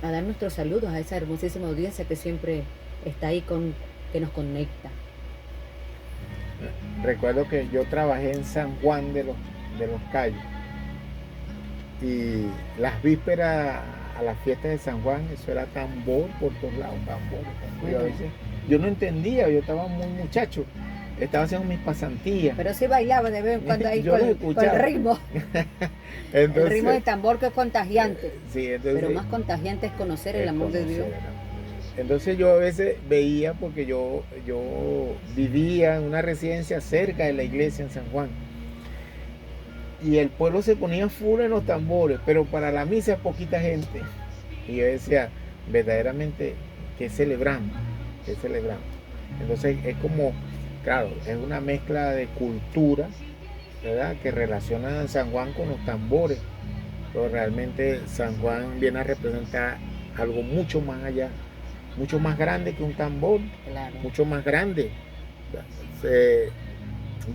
dar nuestros saludos a esa hermosísima audiencia que siempre está ahí que nos conecta. Recuerdo que yo trabajé en San Juan de los Cayos y las vísperas a las fiestas de San Juan, eso era tambor por todos lados, tambor. Bueno. Y a veces, yo no entendía, yo estaba muy muchacho, estaba haciendo mis pasantías. Pero sí bailaba de vez en cuando ahí Yo lo con el escuchaba. ritmo. Entonces, El ritmo de tambor que es contagiante. sí, entonces, Pero más contagiante es conocer el es amor de conocer Dios. el amor. Entonces yo a veces veía, porque yo vivía en una residencia cerca de la iglesia en San Juan, y el pueblo se ponía full en los tambores, pero para la misa poquita gente. Y yo decía, verdaderamente, ¿qué celebramos? ¿Qué celebramos? Entonces es como, claro, es una mezcla de cultura, ¿verdad?, que relaciona a San Juan con los tambores, pero realmente San Juan viene a representar algo mucho más allá, mucho más grande que un tambor, Claro. mucho más grande.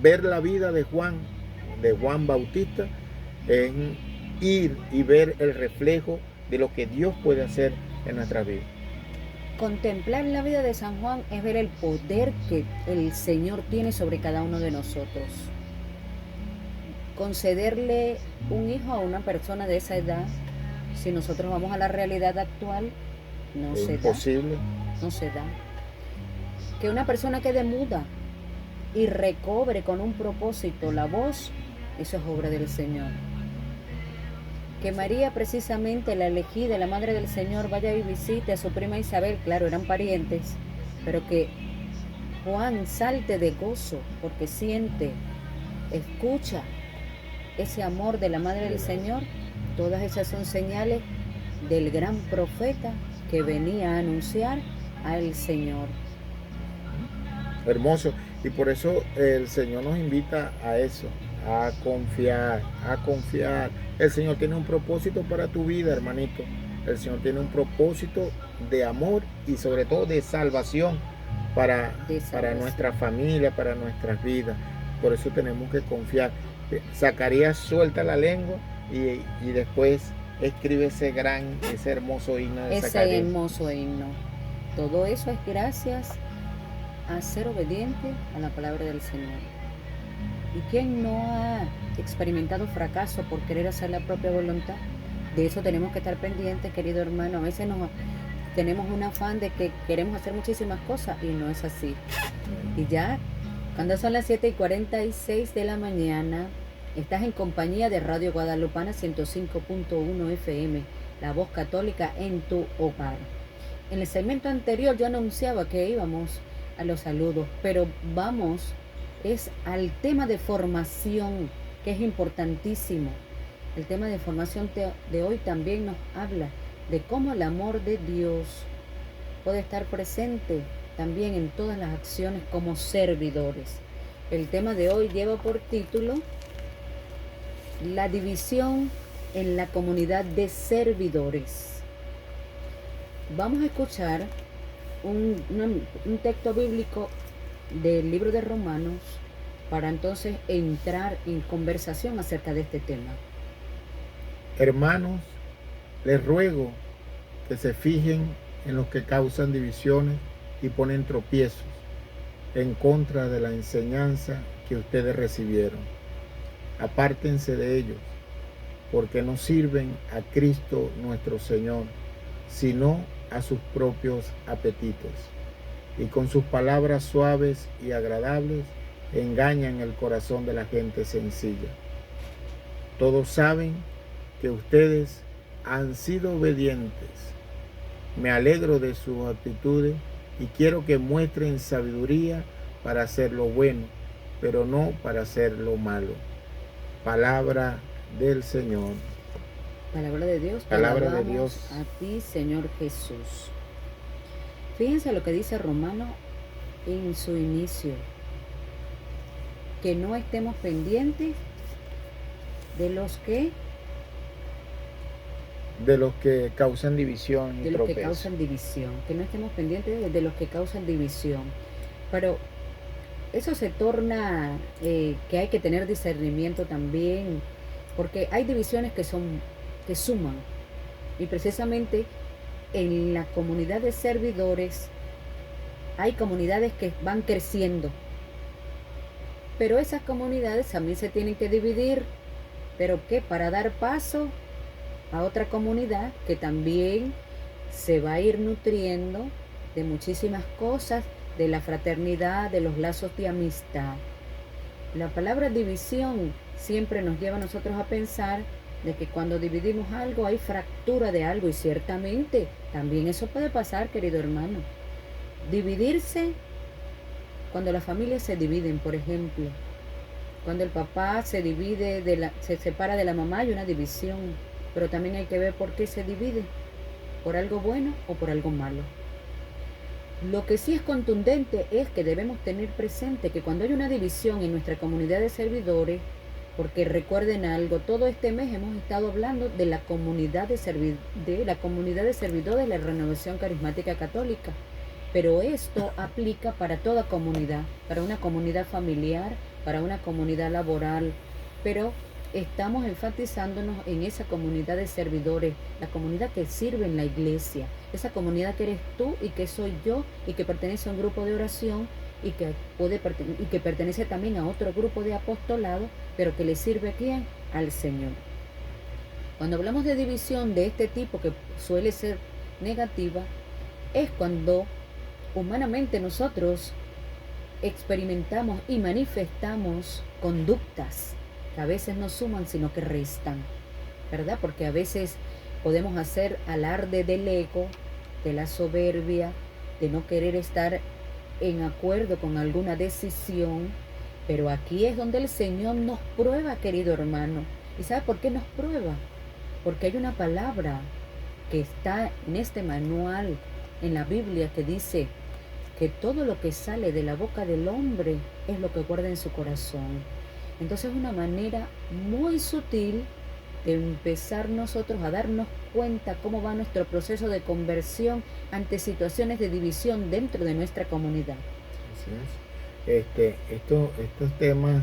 Ver la vida de Juan Bautista, es ir y ver el reflejo de lo que Dios puede hacer en nuestra vida. Contemplar la vida de San Juan es ver el poder que el Señor tiene sobre cada uno de nosotros. Concederle un hijo a una persona de esa edad, si nosotros vamos a la realidad actual, no Es se imposible. da. No se da. Que una persona quede muda y recobre con un propósito la voz, eso es obra del Señor. Que María, precisamente la elegida, la madre del Señor, vaya y visite a su prima Isabel, claro, eran parientes, pero que Juan salte de gozo porque siente, escucha ese amor de la madre del Señor. Todas esas son señales del gran profeta que venía a anunciar al Señor. Hermoso. Y por eso el Señor nos invita a eso, a confiar, a confiar. El Señor tiene un propósito para tu vida, hermanito. El Señor tiene un propósito de amor y sobre todo de salvación para nuestra familia, para nuestras vidas. Por eso tenemos que confiar. Zacarías suelta la lengua y después escribe ese hermoso himno de Zacarías. Ese hermoso himno. Todo eso es gracias a ser obediente a la palabra del Señor. ¿Y quién no ha experimentado fracaso por querer hacer la propia voluntad? De eso tenemos que estar pendientes, querido hermano. A veces tenemos un afán de que queremos hacer muchísimas cosas y no es así. Y ya, cuando son las 7:46 de la mañana, estás en compañía de Radio Guadalupana 105.1 FM, la voz católica en tu hogar. En el segmento anterior yo anunciaba que íbamos a los saludos, pero vamos al tema de formación, que es importantísimo. El tema de formación de hoy también nos habla de cómo el amor de Dios puede estar presente también en todas las acciones como servidores. El tema de hoy lleva por título la división en la comunidad de servidores. Vamos a escuchar un texto bíblico del libro de Romanos para entonces entrar en conversación acerca de este tema. Hermanos, les ruego que se fijen en los que causan divisiones y ponen tropiezos en contra de la enseñanza que ustedes recibieron. Apártense de ellos, porque no sirven a Cristo nuestro Señor, sino a sus propios apetitos. Y con sus palabras suaves y agradables engañan el corazón de la gente sencilla. Todos saben que ustedes han sido obedientes. Me alegro de sus actitudes y quiero que muestren sabiduría para hacer lo bueno, pero no para hacer lo malo. Palabra del Señor. Palabra de Dios. Palabra de Dios. A ti, Señor Jesús. Fíjense lo que dice Romano en su inicio. Que no estemos pendientes de los que causan división y de los que tropezos. causan división. Que no estemos pendientes de los que causan división. Pero eso se torna que hay que tener discernimiento también porque hay divisiones que suman, y precisamente en la comunidad de servidores hay comunidades que van creciendo, pero esas comunidades también se tienen que dividir, pero ¿qué? Para dar paso a otra comunidad que también se va a ir nutriendo de muchísimas cosas, de la fraternidad, de los lazos de amistad. La palabra división siempre nos lleva a nosotros a pensar de que cuando dividimos algo hay fractura de algo, y ciertamente también eso puede pasar, querido hermano. Dividirse cuando las familias se dividen, por ejemplo, cuando el papá se separa de la mamá, hay una división, pero también hay que ver por qué se divide, por algo bueno o por algo malo. Lo que sí es contundente es que debemos tener presente que cuando hay una división en nuestra comunidad de servidores, porque recuerden algo, todo este mes hemos estado hablando de la comunidad de servidores de la Renovación Carismática Católica, pero esto aplica para toda comunidad, para una comunidad familiar, para una comunidad laboral, pero estamos enfatizándonos en esa comunidad de servidores, la comunidad que sirve en la iglesia, esa comunidad que eres tú y que soy yo, y que pertenece a un grupo de oración, y que pertenece también a otro grupo de apostolado, pero que le sirve ¿a quién? Al Señor. Cuando hablamos de división de este tipo, que suele ser negativa, es cuando humanamente nosotros experimentamos y manifestamos conductas que a veces no suman, sino que restan, ¿verdad? Porque a veces podemos hacer alarde del ego, de la soberbia, de no querer estar en acuerdo con alguna decisión, pero aquí es donde el Señor nos prueba, querido hermano. ¿Y sabe por qué nos prueba? Porque hay una palabra que está en este manual, en la Biblia, que dice que todo lo que sale de la boca del hombre es lo que guarda en su corazón. Entonces es una manera muy sutil de empezar nosotros a darnos cuenta cómo va nuestro proceso de conversión ante situaciones de división dentro de nuestra comunidad. Así es. Estos temas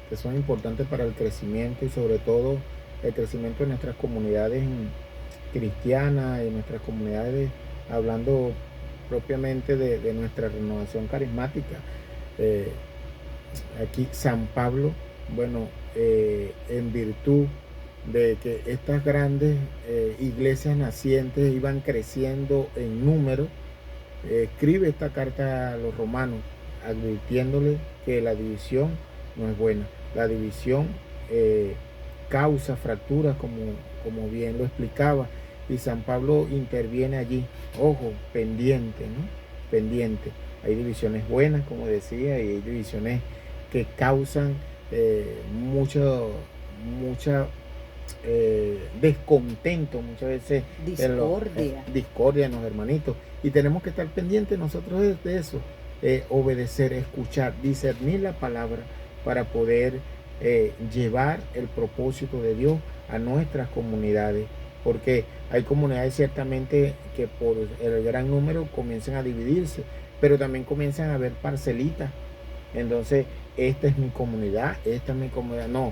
que son importantes para el crecimiento, y sobre todo el crecimiento de nuestras comunidades cristianas y nuestras comunidades, hablando propiamente de nuestra renovación carismática. Aquí San Pablo, bueno, en virtud de que estas grandes iglesias nacientes iban creciendo en número, escribe esta carta a los romanos, advirtiéndole que la división no es buena. La división causa fracturas, como bien lo explicaba, y San Pablo interviene allí. Ojo, pendiente, ¿no? Pendiente. Hay divisiones buenas, como decía, y hay divisiones que causan mucha descontento, muchas veces discordia en los hermanitos, y tenemos que estar pendientes nosotros de eso, obedecer, escuchar, discernir la palabra para poder llevar el propósito de Dios a nuestras comunidades, porque hay comunidades ciertamente que por el gran número comienzan a dividirse, pero también comienzan a haber parcelitas. Entonces, esta es mi comunidad, esta es mi comunidad. No,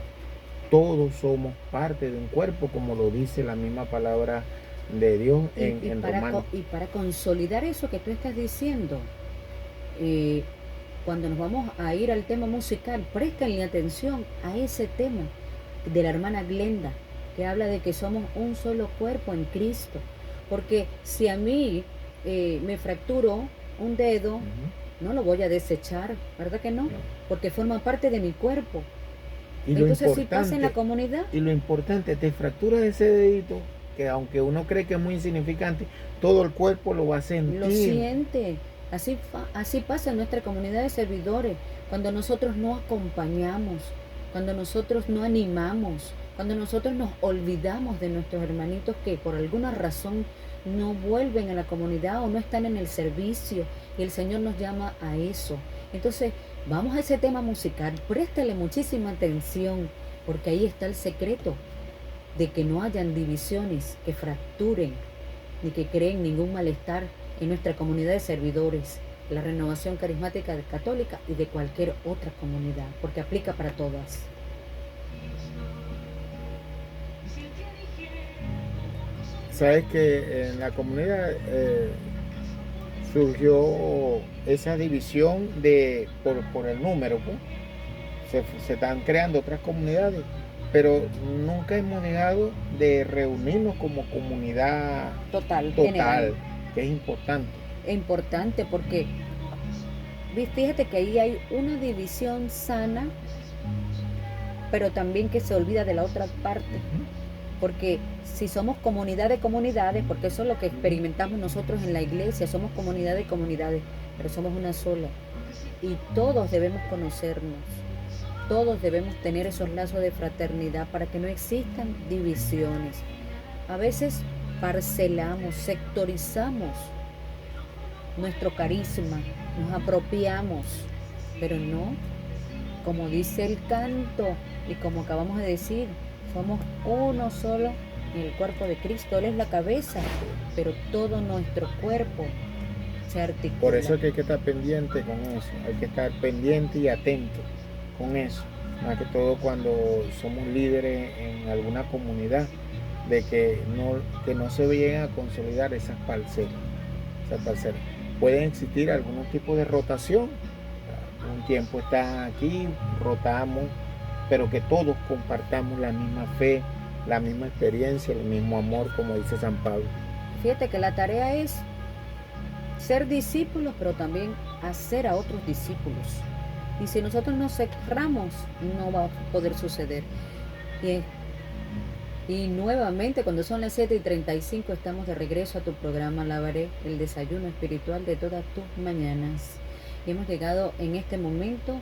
todos somos parte de un cuerpo, como lo dice la misma palabra de Dios en Romanos. Y para consolidar eso que tú estás diciendo, cuando nos vamos a ir al tema musical, préstenle atención a ese tema de la hermana Glenda, que habla de que somos un solo cuerpo en Cristo. Porque si a mí me fracturó un dedo, no lo voy a desechar, ¿verdad que no? Porque forma parte de mi cuerpo. Y entonces, si pasa en la comunidad. Y lo importante, te fracturas ese dedito, que aunque uno cree que es muy insignificante, todo el cuerpo lo va a sentir. Lo siente. Así pasa en nuestra comunidad de servidores. Cuando nosotros no acompañamos, cuando nosotros no animamos, cuando nosotros nos olvidamos de nuestros hermanitos que por alguna razón no vuelven a la comunidad o no están en el servicio, y el Señor nos llama a eso. Entonces, vamos a ese tema musical, préstale muchísima atención, porque ahí está el secreto de que no hayan divisiones que fracturen ni que creen ningún malestar en nuestra comunidad de servidores, la Renovación Carismática Católica y de cualquier otra comunidad, porque aplica para todas. sabes que en la comunidad surgió esa división por el número, pues. Se están creando otras comunidades, pero nunca hemos dejado de reunirnos como comunidad Total, total, que es importante. Es importante porque fíjate que ahí hay una división sana, pero también que se olvida de la otra parte. Porque si somos comunidad de comunidades, porque eso es lo que experimentamos nosotros en la iglesia, somos comunidad de comunidades, pero somos una sola. Y todos debemos conocernos, todos debemos tener esos lazos de fraternidad para que no existan divisiones. A veces parcelamos, sectorizamos nuestro carisma, nos apropiamos, pero no, como dice el canto y como acabamos de decir, somos uno solo en el cuerpo de Cristo. Él es la cabeza, pero todo nuestro cuerpo se articula. Por eso es que hay que estar pendiente con eso, hay que estar pendiente y atento con eso, más que todo cuando somos líderes en alguna comunidad, de que no se lleguen a consolidar esas parcelas. Pueden existir algún tipo de rotación, un tiempo está aquí, rotamos, pero que todos compartamos la misma fe, la misma experiencia, el mismo amor, como dice San Pablo. Fíjate que la tarea es ser discípulos, pero también hacer a otros discípulos. Y si nosotros nos cerramos, no va a poder suceder. Y nuevamente, cuando son las 7:35, estamos de regreso a tu programa Alabaré, el desayuno espiritual de todas tus mañanas. Y hemos llegado en este momento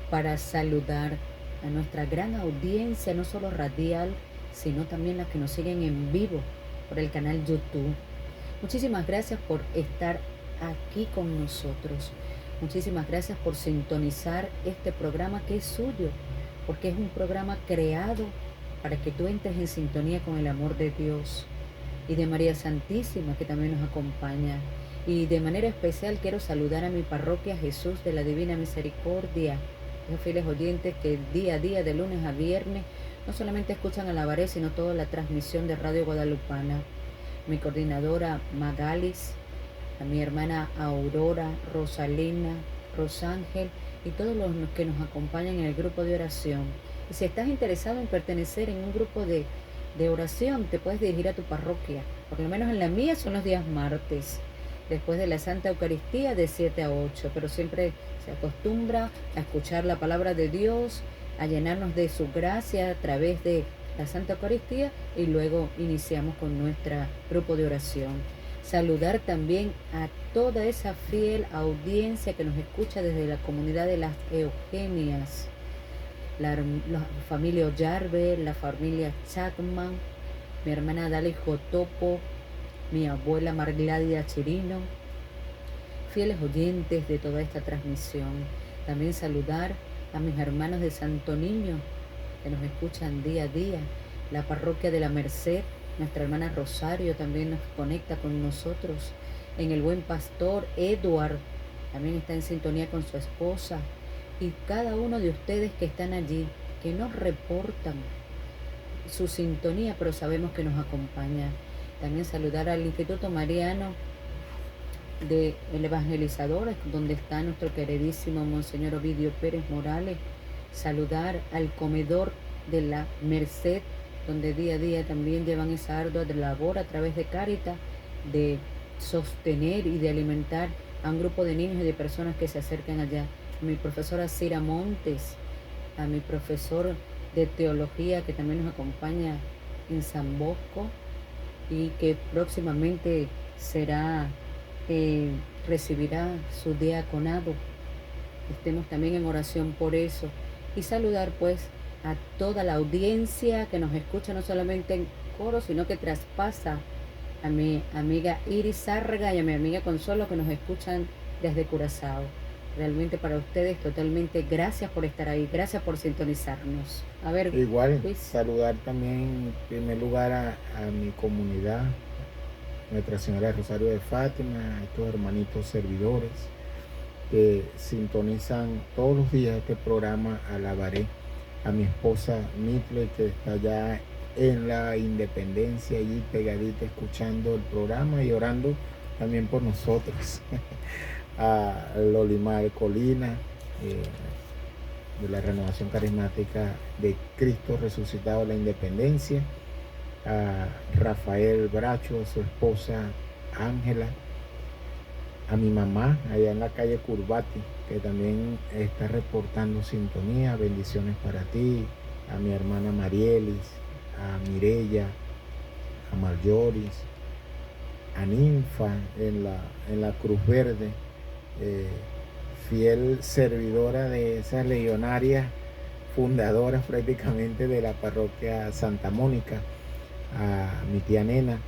para saludar a nuestra gran audiencia, no solo radial, sino también las que nos siguen en vivo por el canal YouTube. Muchísimas gracias por estar aquí con nosotros. Muchísimas gracias por sintonizar este programa que es suyo, porque es un programa creado para que tú entres en sintonía con el amor de Dios y de María Santísima, que también nos acompaña. Y de manera especial quiero saludar a mi parroquia Jesús de la Divina Misericordia, los fieles oyentes que día a día, de lunes a viernes, no solamente escuchan Alabaré, sino toda la transmisión de Radio Guadalupana. Mi coordinadora Magalis, a mi hermana Aurora, Rosalina, Rosángel y todos los que nos acompañan en el grupo de oración. Y si estás interesado en pertenecer en un grupo de oración, te puedes dirigir a tu parroquia. Por lo menos en la mía son los días martes, después de la Santa Eucaristía de 7 a 8, pero siempre se acostumbra a escuchar la palabra de Dios, a llenarnos de su gracia a través de la Santa Eucaristía y luego iniciamos con nuestro grupo de oración. Saludar también a toda esa fiel audiencia que nos escucha desde la comunidad de las Eugenias, la familia Ollarbe, la familia Chapman, mi hermana Dali Jotopo, mi abuela Margladia Chirino, fieles oyentes de toda esta transmisión. También saludar a mis hermanos de Santo Niño que nos escuchan día a día, la parroquia de la Merced, nuestra hermana Rosario también nos conecta con nosotros, en el Buen Pastor, Edward también está en sintonía con su esposa, y cada uno de ustedes que están allí, que nos reportan su sintonía, pero sabemos que nos acompaña. También saludar al Instituto Mariano del Evangelizador, donde está nuestro queridísimo Monseñor Ovidio Pérez Morales. Saludar al comedor de la Merced, donde día a día también llevan esa ardua labor a través de Cáritas, de sostener y de alimentar a un grupo de niños y de personas que se acercan allá. A mi profesora Cira Montes, a mi profesor de teología que también nos acompaña en San Bosco y que próximamente recibirá su diaconado. Estemos también en oración por eso. Y saludar pues a toda la audiencia que nos escucha no solamente en coro, sino que traspasa, a mi amiga Iris Zárraga y a mi amiga Consuelo que nos escuchan desde Curazao. Realmente para ustedes totalmente gracias por estar ahí, gracias por sintonizarnos. A ver, igual Luis. Saludar también en primer lugar a mi comunidad, Nuestra Señora de Rosario de Fátima, a estos hermanitos servidores que sintonizan todos los días este programa Alabaré, a mi esposa Mitle que está allá en la Independencia, allí pegadita, escuchando el programa y orando también por nosotros. A Lolimar Colina, de la Renovación Carismática de Cristo Resucitado de la Independencia, a Rafael Bracho, a su esposa Ángela, a mi mamá allá en la calle Curbati, que también está reportando sintonía. Bendiciones para ti, a mi hermana Marielis, a Mirella, a Marjoris, a Ninfa en la Cruz Verde, fiel servidora de esas legionarias fundadoras prácticamente de la parroquia Santa Mónica, a mi tía Nena,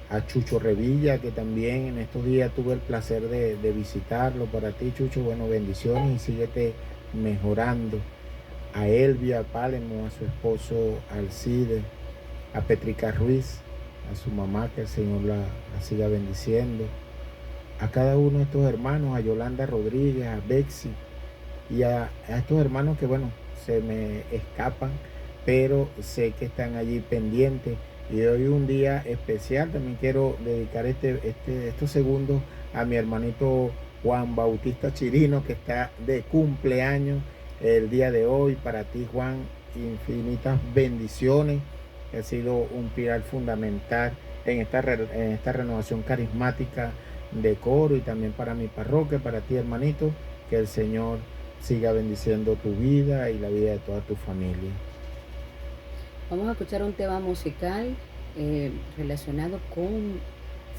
a Chucho Revilla, que también en estos días tuve el placer de visitarlo. Para ti, Chucho, bueno, bendiciones y síguete mejorando. A Elvia Pálemo, a su esposo Alcide, a Petrica Ruiz, a su mamá, que el Señor la siga bendiciendo. A cada uno de estos hermanos, a Yolanda Rodríguez, a Bexi y a estos hermanos que, bueno, se me escapan, pero sé que están allí pendientes. Y hoy un día especial, también quiero dedicar estos segundos a mi hermanito Juan Bautista Chirino, que está de cumpleaños el día de hoy. Para ti, Juan, infinitas bendiciones. Ha sido un pilar fundamental en esta renovación carismática de coro, y también para mi parroquia. Para ti, hermanito, que el Señor siga bendiciendo tu vida y la vida de toda tu familia. Vamos a escuchar un tema musical relacionado con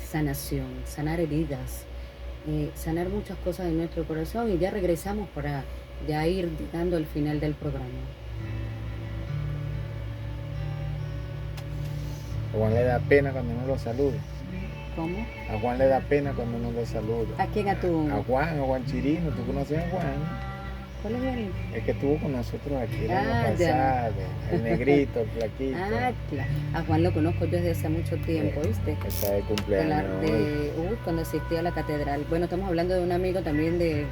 sanación, sanar heridas, sanar muchas cosas de nuestro corazón, y ya regresamos para ya ir llegando al final del programa. A Juan le da pena cuando uno lo saluda. ¿Cómo? A Juan le da pena cuando uno lo saluda. ¿A quién? A Juan Chirino. ¿Tú conoces a Juan? ¿Cuál es él? El que estuvo con nosotros aquí el año pasado, el negrito, el flaquito. Claro. A Juan lo conozco yo desde hace mucho tiempo, ¿viste? Está de cumpleaños. Cuando asistí a la catedral. Bueno, estamos hablando de un amigo también de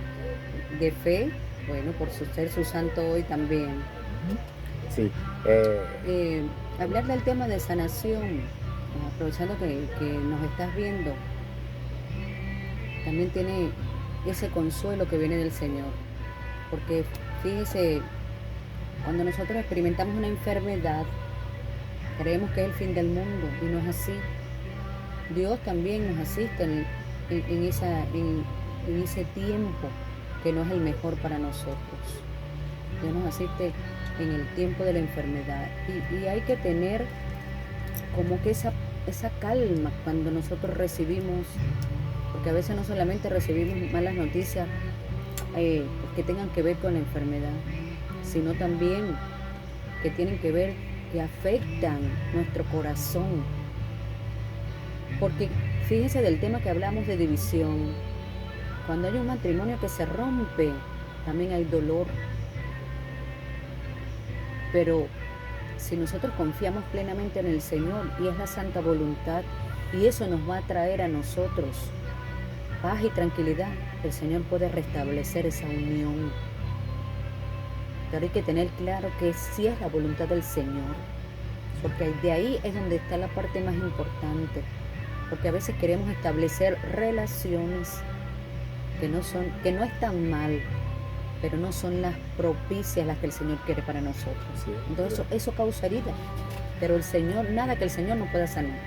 fe, bueno, por ser su santo hoy también. Sí. Hablar del tema de sanación, aprovechando que nos estás viendo, también tiene ese consuelo que viene del Señor. Porque fíjese, cuando nosotros experimentamos una enfermedad, creemos que es el fin del mundo, y no es así. Dios también nos asiste en ese tiempo que no es el mejor para nosotros. Dios nos asiste en el tiempo de la enfermedad, y hay que tener como que esa calma cuando nosotros recibimos, porque a veces no solamente recibimos malas noticias que tengan que ver con la enfermedad, sino también que tienen que ver, que afectan nuestro corazón. Porque fíjense del tema que hablamos de división. Cuando hay un matrimonio que se rompe, también hay dolor. Pero si nosotros confiamos plenamente en el Señor, y es la santa voluntad, y eso nos va a traer a nosotros paz y tranquilidad, el Señor puede restablecer esa unión. Pero hay que tener claro que sí es la voluntad del Señor, porque de ahí es donde está la parte más importante. Porque a veces queremos establecer relaciones que no están mal, pero no son las propicias las que el Señor quiere para nosotros. Sí, entonces eso causa herida. Pero el Señor, nada que el Señor no pueda sanar,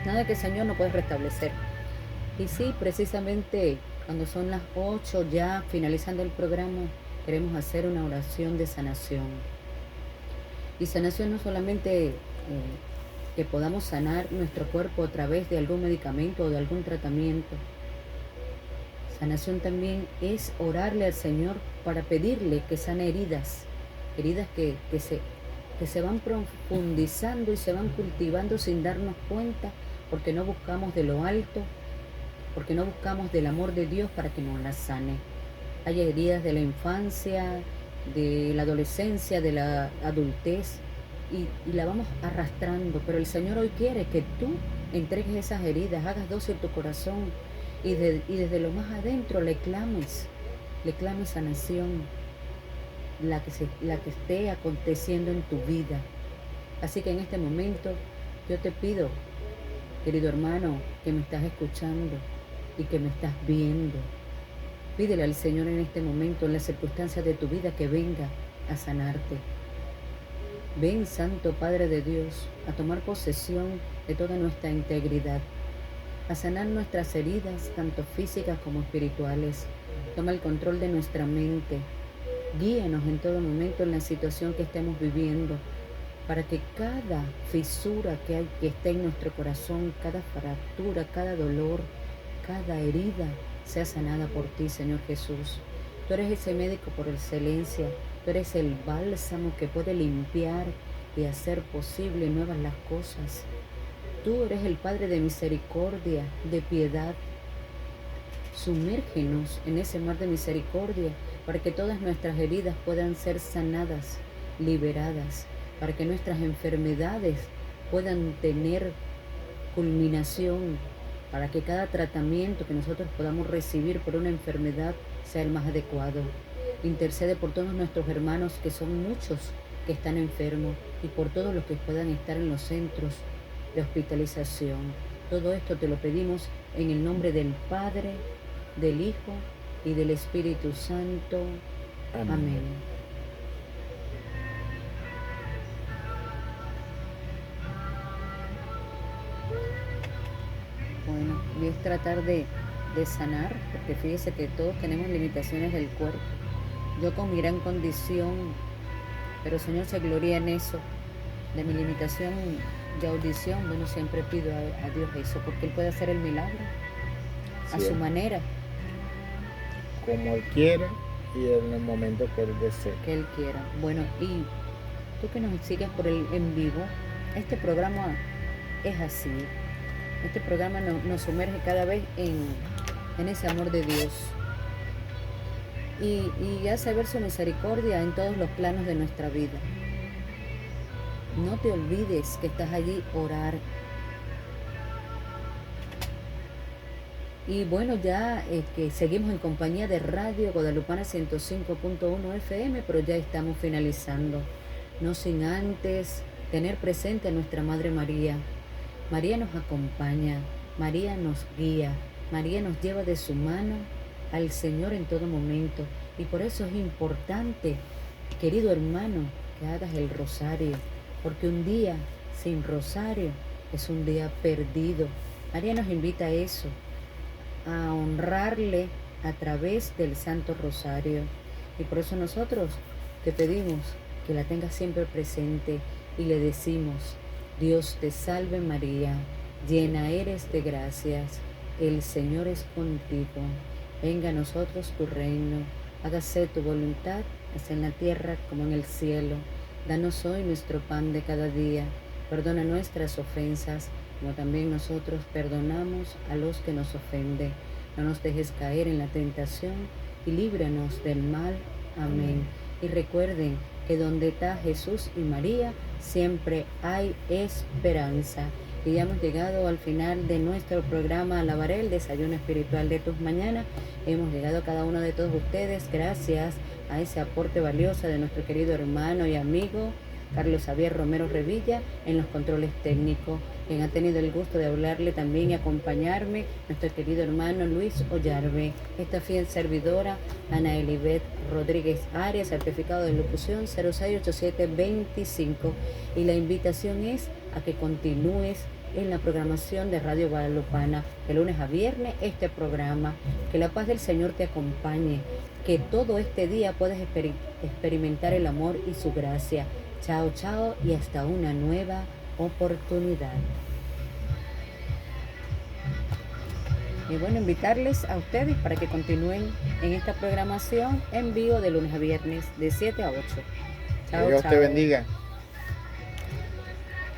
nada que el Señor no pueda restablecer. Y sí, precisamente cuando son las 8, ya finalizando el programa, queremos hacer una oración de sanación. Y sanación no solamente que podamos sanar nuestro cuerpo a través de algún medicamento o de algún tratamiento. Sanación también es orarle al Señor para pedirle que sane heridas que se van profundizando y se van cultivando sin darnos cuenta, porque no buscamos de lo alto, porque no buscamos del amor de Dios para que nos las sane. Hay heridas de la infancia, de la adolescencia, de la adultez, y la vamos arrastrando, pero el Señor hoy quiere que tú entregues esas heridas, hagas doce en tu corazón, y desde lo más adentro le clames sanación, la que esté aconteciendo en tu vida. Así que en este momento yo te pido, querido hermano, que me estás escuchando y que me estás viendo, pídele al Señor en este momento, en las circunstancias de tu vida, que venga a sanarte. Ven, Santo Padre de Dios, a tomar posesión de toda nuestra integridad, a sanar nuestras heridas, tanto físicas como espirituales. Toma el control de nuestra mente. Guíanos en todo momento en la situación que estemos viviendo, para que cada fisura que esté en nuestro corazón, cada fractura, cada dolor, cada herida, sea sanada por ti, Señor Jesús. Tú eres ese médico por excelencia. Tú eres el bálsamo que puede limpiar y hacer posible nuevas las cosas. Tú eres el Padre de misericordia, de piedad. Sumérgenos en ese mar de misericordia para que todas nuestras heridas puedan ser sanadas, liberadas, para que nuestras enfermedades puedan tener culminación, para que cada tratamiento que nosotros podamos recibir por una enfermedad sea el más adecuado. Intercede por todos nuestros hermanos, que son muchos que están enfermos, y por todos los que puedan estar en los centros de hospitalización. Todo esto te lo pedimos en el nombre del Padre, del Hijo y del Espíritu Santo. Amén. Bueno, y es tratar de sanar, porque fíjese que todos tenemos limitaciones del cuerpo. Yo con mi gran condición, pero el Señor se gloria en eso, de mi limitación de audición. Bueno, siempre pido a Dios eso, porque Él puede hacer el milagro a su manera, como Él quiera y en el momento que Él desee. Que Él quiera. Bueno, y tú que nos sigues por el en vivo, este programa es así. Este programa nos sumerge cada vez en ese amor de Dios. Y hace ver su misericordia en todos los planos de nuestra vida. No te olvides que estás allí, orar. Y bueno, ya que seguimos en compañía de Radio Guadalupana 105.1 FM, pero ya estamos finalizando. No sin antes tener presente a nuestra Madre María. María nos acompaña, María nos guía, María nos lleva de su mano al Señor en todo momento. Y por eso es importante, querido hermano, que hagas el rosario, porque un día sin rosario es un día perdido. María nos invita a eso, a honrarle a través del Santo Rosario. Y por eso nosotros te pedimos que la tengas siempre presente y le decimos: Dios te salve María, llena eres de gracias, el Señor es contigo. Venga a nosotros tu reino, hágase tu voluntad, así en la tierra como en el cielo. Danos hoy nuestro pan de cada día, perdona nuestras ofensas, como también nosotros perdonamos a los que nos ofenden. No nos dejes caer en la tentación y líbranos del mal. Amén. Y recuerden que donde está Jesús y María, siempre hay esperanza. Y ya hemos llegado al final de nuestro programa Alabaré, el desayuno espiritual de tus mañanas. Hemos llegado a cada uno de todos ustedes gracias a ese aporte valioso de nuestro querido hermano y amigo Carlos Javier Romero Revilla en los controles técnicos. Quien ha tenido el gusto de hablarle también y acompañarme, nuestro querido hermano Luis Ollarbe. Esta fiel servidora, Ana Elibet Rodríguez Arias, certificado de locución 068725. Y la invitación es a que continúes en la programación de Radio Guadalupana, de lunes a viernes, este programa. Que la paz del Señor te acompañe, que todo este día puedas experimentar el amor y su gracia. Chao, chao, y hasta una nueva oportunidad. Y bueno, invitarles a ustedes para que continúen en esta programación en vivo de lunes a viernes de 7 a 8. Chao, Dios chao. te bendiga.